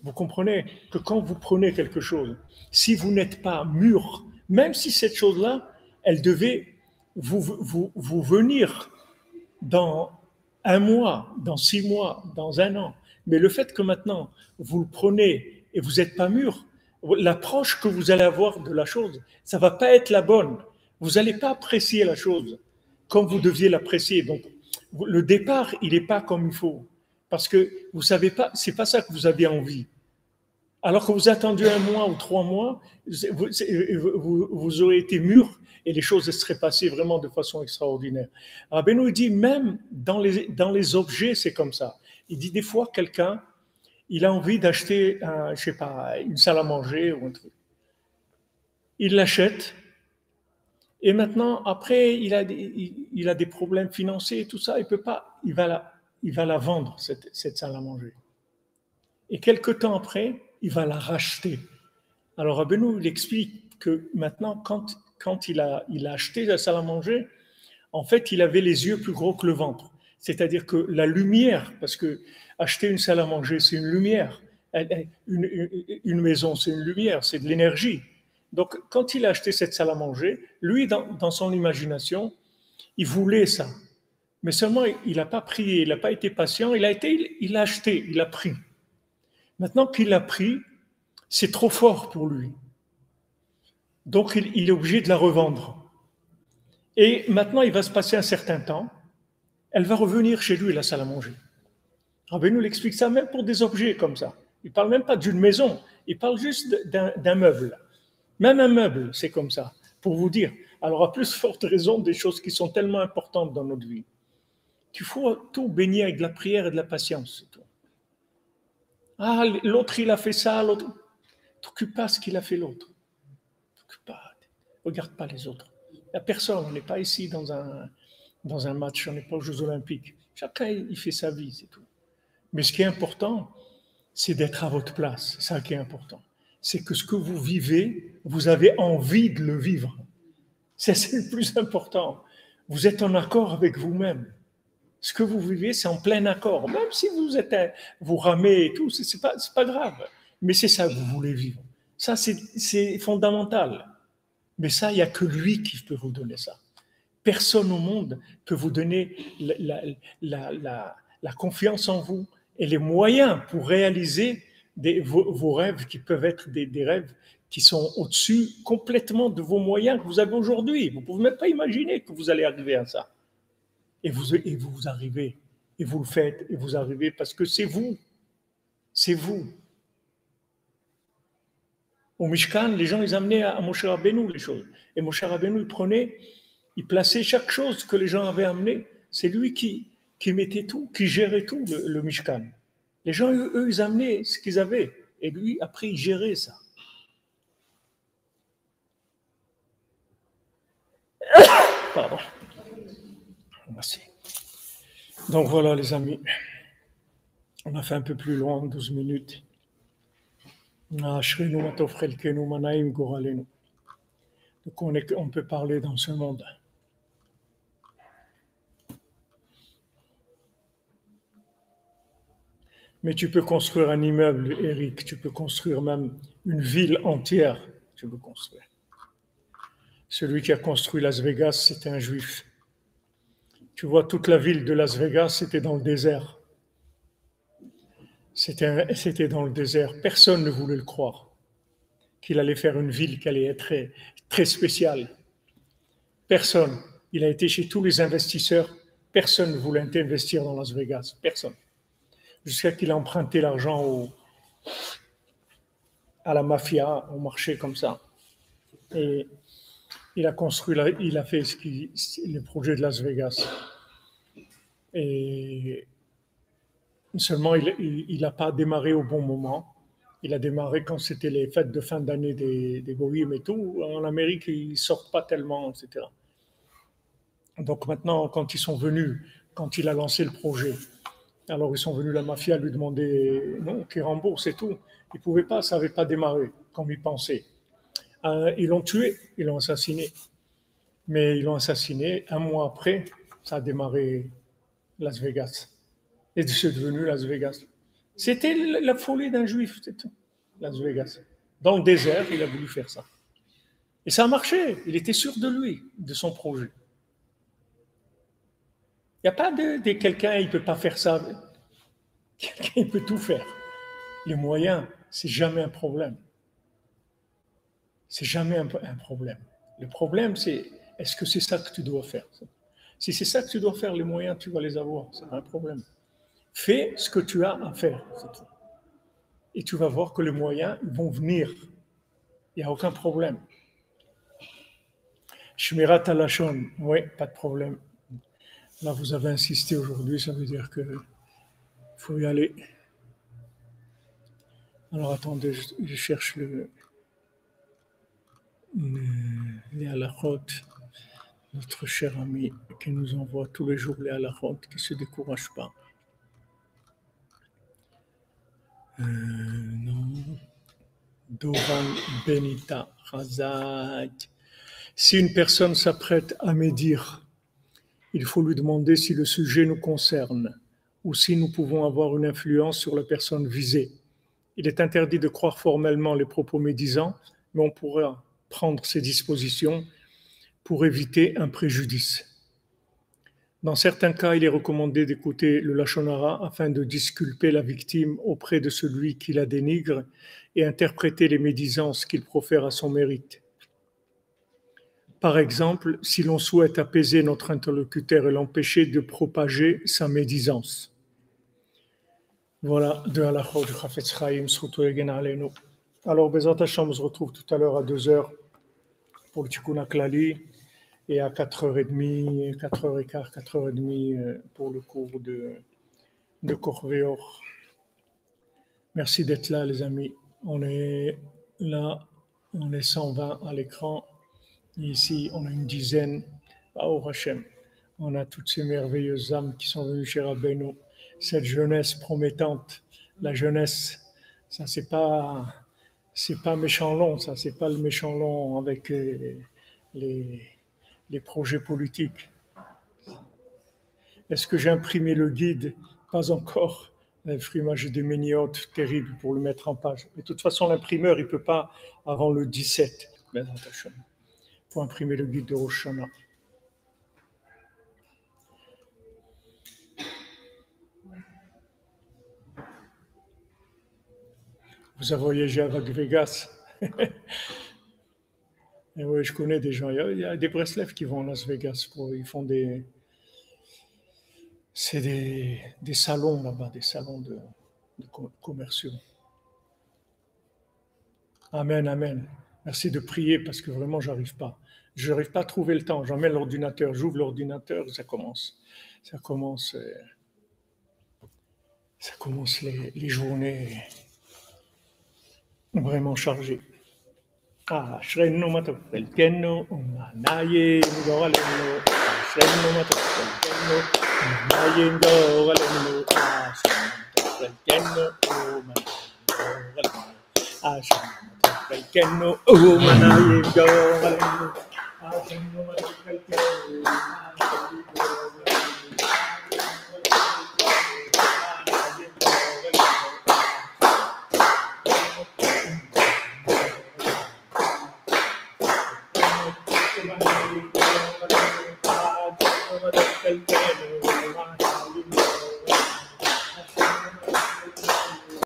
Vous comprenez que quand vous prenez quelque chose, si vous n'êtes pas mûr, même si cette chose-là, elle devait vous venir dans 1 mois, dans 6 mois, dans 1 an, mais le fait que maintenant, vous le prenez et vous n'êtes pas mûr, l'approche que vous allez avoir de la chose, ça ne va pas être la bonne. Vous n'allez pas apprécier la chose comme vous deviez l'apprécier. Donc, le départ, il n'est pas comme il faut. Parce que vous ne savez pas, ce n'est pas ça que vous avez envie. Alors que vous attendiez 1 mois ou 3 mois, vous aurez été mûr et les choses seraient passées vraiment de façon extraordinaire. Rabbeinu dit, même dans les objets, c'est comme ça. Il dit des fois, quelqu'un, il a envie d'acheter, je sais pas, une salle à manger ou un truc. Il l'achète, et maintenant, après, il a des problèmes financiers et tout ça, il peut pas, il va la vendre, cette salle à manger. Et quelque temps après, il va la racheter. Alors, Rabbeinu, il explique que maintenant, quand il a acheté la salle à manger, en fait, il avait les yeux plus gros que le ventre. C'est-à-dire que la lumière, parce que acheter une salle à manger, c'est une lumière. Une maison, c'est une lumière, c'est de l'énergie. Donc, quand il a acheté cette salle à manger, lui, dans son imagination, il voulait ça. Mais seulement, il n'a pas prié, il n'a pas été patient, il a acheté, il a pris. Maintenant qu'il l'a pris, c'est trop fort pour lui. Donc, il est obligé de la revendre. Et maintenant, il va se passer un certain temps, elle va revenir chez lui, la salle à manger. Rabbeinu l'explique ça même pour des objets comme ça. Il ne parle même pas d'une maison, il parle juste d'un meuble. Même un meuble, c'est comme ça, pour vous dire. Alors, à plus forte raison, des choses qui sont tellement importantes dans notre vie. Il faut tout baigner avec de la prière et de la patience. C'est tout. Ah, l'autre, il a fait ça, l'autre. T'occupe pas ce qu'il a fait l'autre. T'occupe pas. Regarde pas les autres. Il n'y a personne. On n'est pas ici dans un match, on n'est pas aux Jeux Olympiques. Chacun, il fait sa vie, c'est tout. Mais ce qui est important, c'est d'être à votre place. C'est ça qui est important. C'est que ce que vous vivez, vous avez envie de le vivre. C'est le plus important. Vous êtes en accord avec vous-même. Ce que vous vivez, c'est en plein accord. Même si vous ramez et tout, c'est pas grave. Mais c'est ça que vous voulez vivre. Ça, c'est fondamental. Mais ça, il n'y a que lui qui peut vous donner ça. Personne au monde peut vous donner la confiance en vous et les moyens pour réaliser vos rêves qui peuvent être des rêves qui sont au-dessus complètement de vos moyens que vous avez aujourd'hui. Vous ne pouvez même pas imaginer que vous allez arriver à ça. Et vous arrivez, et vous le faites, et vous arrivez parce que c'est vous. C'est vous. Au Mishkan, les gens, ils amenaient à Moshe Rabbeinu les choses. Et Moshe Rabbeinu, il plaçait chaque chose que les gens avaient amené. C'est lui qui mettait tout, qui gérait tout, le Mishkan. Les gens, eux, ils amenaient ce qu'ils avaient. Et lui, après, il gérait ça. Pardon. Merci. Donc voilà, les amis. On a fait un peu plus loin, 12 minutes. Donc on peut parler dans ce monde. Mais tu peux construire un immeuble, Eric, tu peux construire même une ville entière, tu peux construire. Celui qui a construit Las Vegas, c'était un juif. Tu vois, toute la ville de Las Vegas, c'était dans le désert. C'était dans le désert. Personne ne voulait le croire qu'il allait faire une ville qui allait être très, très spéciale. Personne. Il a été chez tous les investisseurs. Personne ne voulait investir dans Las Vegas. Personne. Jusqu'à qu'il a emprunté l'argent à la mafia, au marché comme ça. Et il a fait le projet de Las Vegas. Et seulement, il n'a pas démarré au bon moment. Il a démarré quand c'était les fêtes de fin d'année des Goïm et tout. En Amérique, ils ne sortent pas tellement, etc. Donc maintenant, quand ils sont venus, quand il a lancé le projet, alors ils sont venus, la mafia, lui demander non, qu'il rembourse et tout. Ils ne pouvaient pas, ça n'avait pas démarré comme ils pensaient. Ils l'ont tué, ils l'ont assassiné. Mais ils l'ont assassiné. 1 mois après, ça a démarré Las Vegas. Et c'est devenu Las Vegas. C'était la folie d'un juif, c'est tout. Las Vegas. Dans le désert, il a voulu faire ça. Et ça a marché. Il était sûr de lui, de son projet. Il n'y a pas de quelqu'un, il ne peut pas faire ça. Quelqu'un, il peut tout faire. Les moyens, c'est jamais un problème. C'est jamais un problème. Le problème, c'est est-ce que c'est ça que tu dois faire? Si c'est ça que tu dois faire, les moyens, tu vas les avoir, c'est pas un problème. Fais ce que tu as à faire, c'est tout. Et tu vas voir que les moyens vont venir. Il n'y a aucun problème. Shmirat Alashon, oui, pas de problème. Là, vous avez insisté aujourd'hui, ça veut dire qu'il faut y aller. Alors attendez, je cherche les halachot, notre cher ami qui nous envoie tous les jours les halachot, qui ne se décourage pas. Non. Dovan Benita Razak. Si une personne s'apprête à médire, il faut lui demander si le sujet nous concerne ou si nous pouvons avoir une influence sur la personne visée. Il est interdit de croire formellement les propos médisants, mais on pourra prendre ses dispositions pour éviter un préjudice. Dans certains cas, il est recommandé d'écouter le lashon hara afin de disculper la victime auprès de celui qui la dénigre et interpréter les médisances qu'il profère à son mérite. Par exemple, si l'on souhaite apaiser notre interlocuteur et l'empêcher de propager sa médisance. Voilà, de halachot du Chafetz Chaim, Zchuto Yegen Aleinu. Alors, Bezrat Hashem, on se retrouve tout à l'heure à 2h pour le Tikkun HaKlali et à 4h30, 4h15, 4h30 pour le cours de Korveor. Merci d'être là, les amis. On est là, on est 120 à l'écran. Ici, on a une dizaine. Baruch Hashem. On a toutes ces merveilleuses âmes qui sont venues chez Rabbeinu. Cette jeunesse promettante. La jeunesse, ça c'est pas méchant long, ça c'est pas le méchant long avec les projets politiques. Est-ce que j'ai imprimé le guide? Pas encore. L'imprimage j'ai des miniotes terribles pour le mettre en page. Mais de toute façon, l'imprimeur, il ne peut pas avant le 17. Pour imprimer le guide de Rosh Hashanah. Vous avez voyagé avec Vegas. Et oui, je connais des gens. Il y a des Breslev qui vont à Las Vegas. Ils font c'est des salons là-bas, des salons de commerciaux. Amen, amen. Merci de prier parce que vraiment, j'arrive pas. Je n'arrive pas à trouver le temps. J'emmène l'ordinateur, j'ouvre l'ordinateur, ça commence. Ça commence les journées vraiment chargées. Ashrenu matoffelkenu, umanayim goralenu. Ashrenu matoffelkenu, umanayim goralenu. Ashrenu matoffelkenu, umanayim goralenu. Ashrenu matoffelkenu, umanayim goralenu.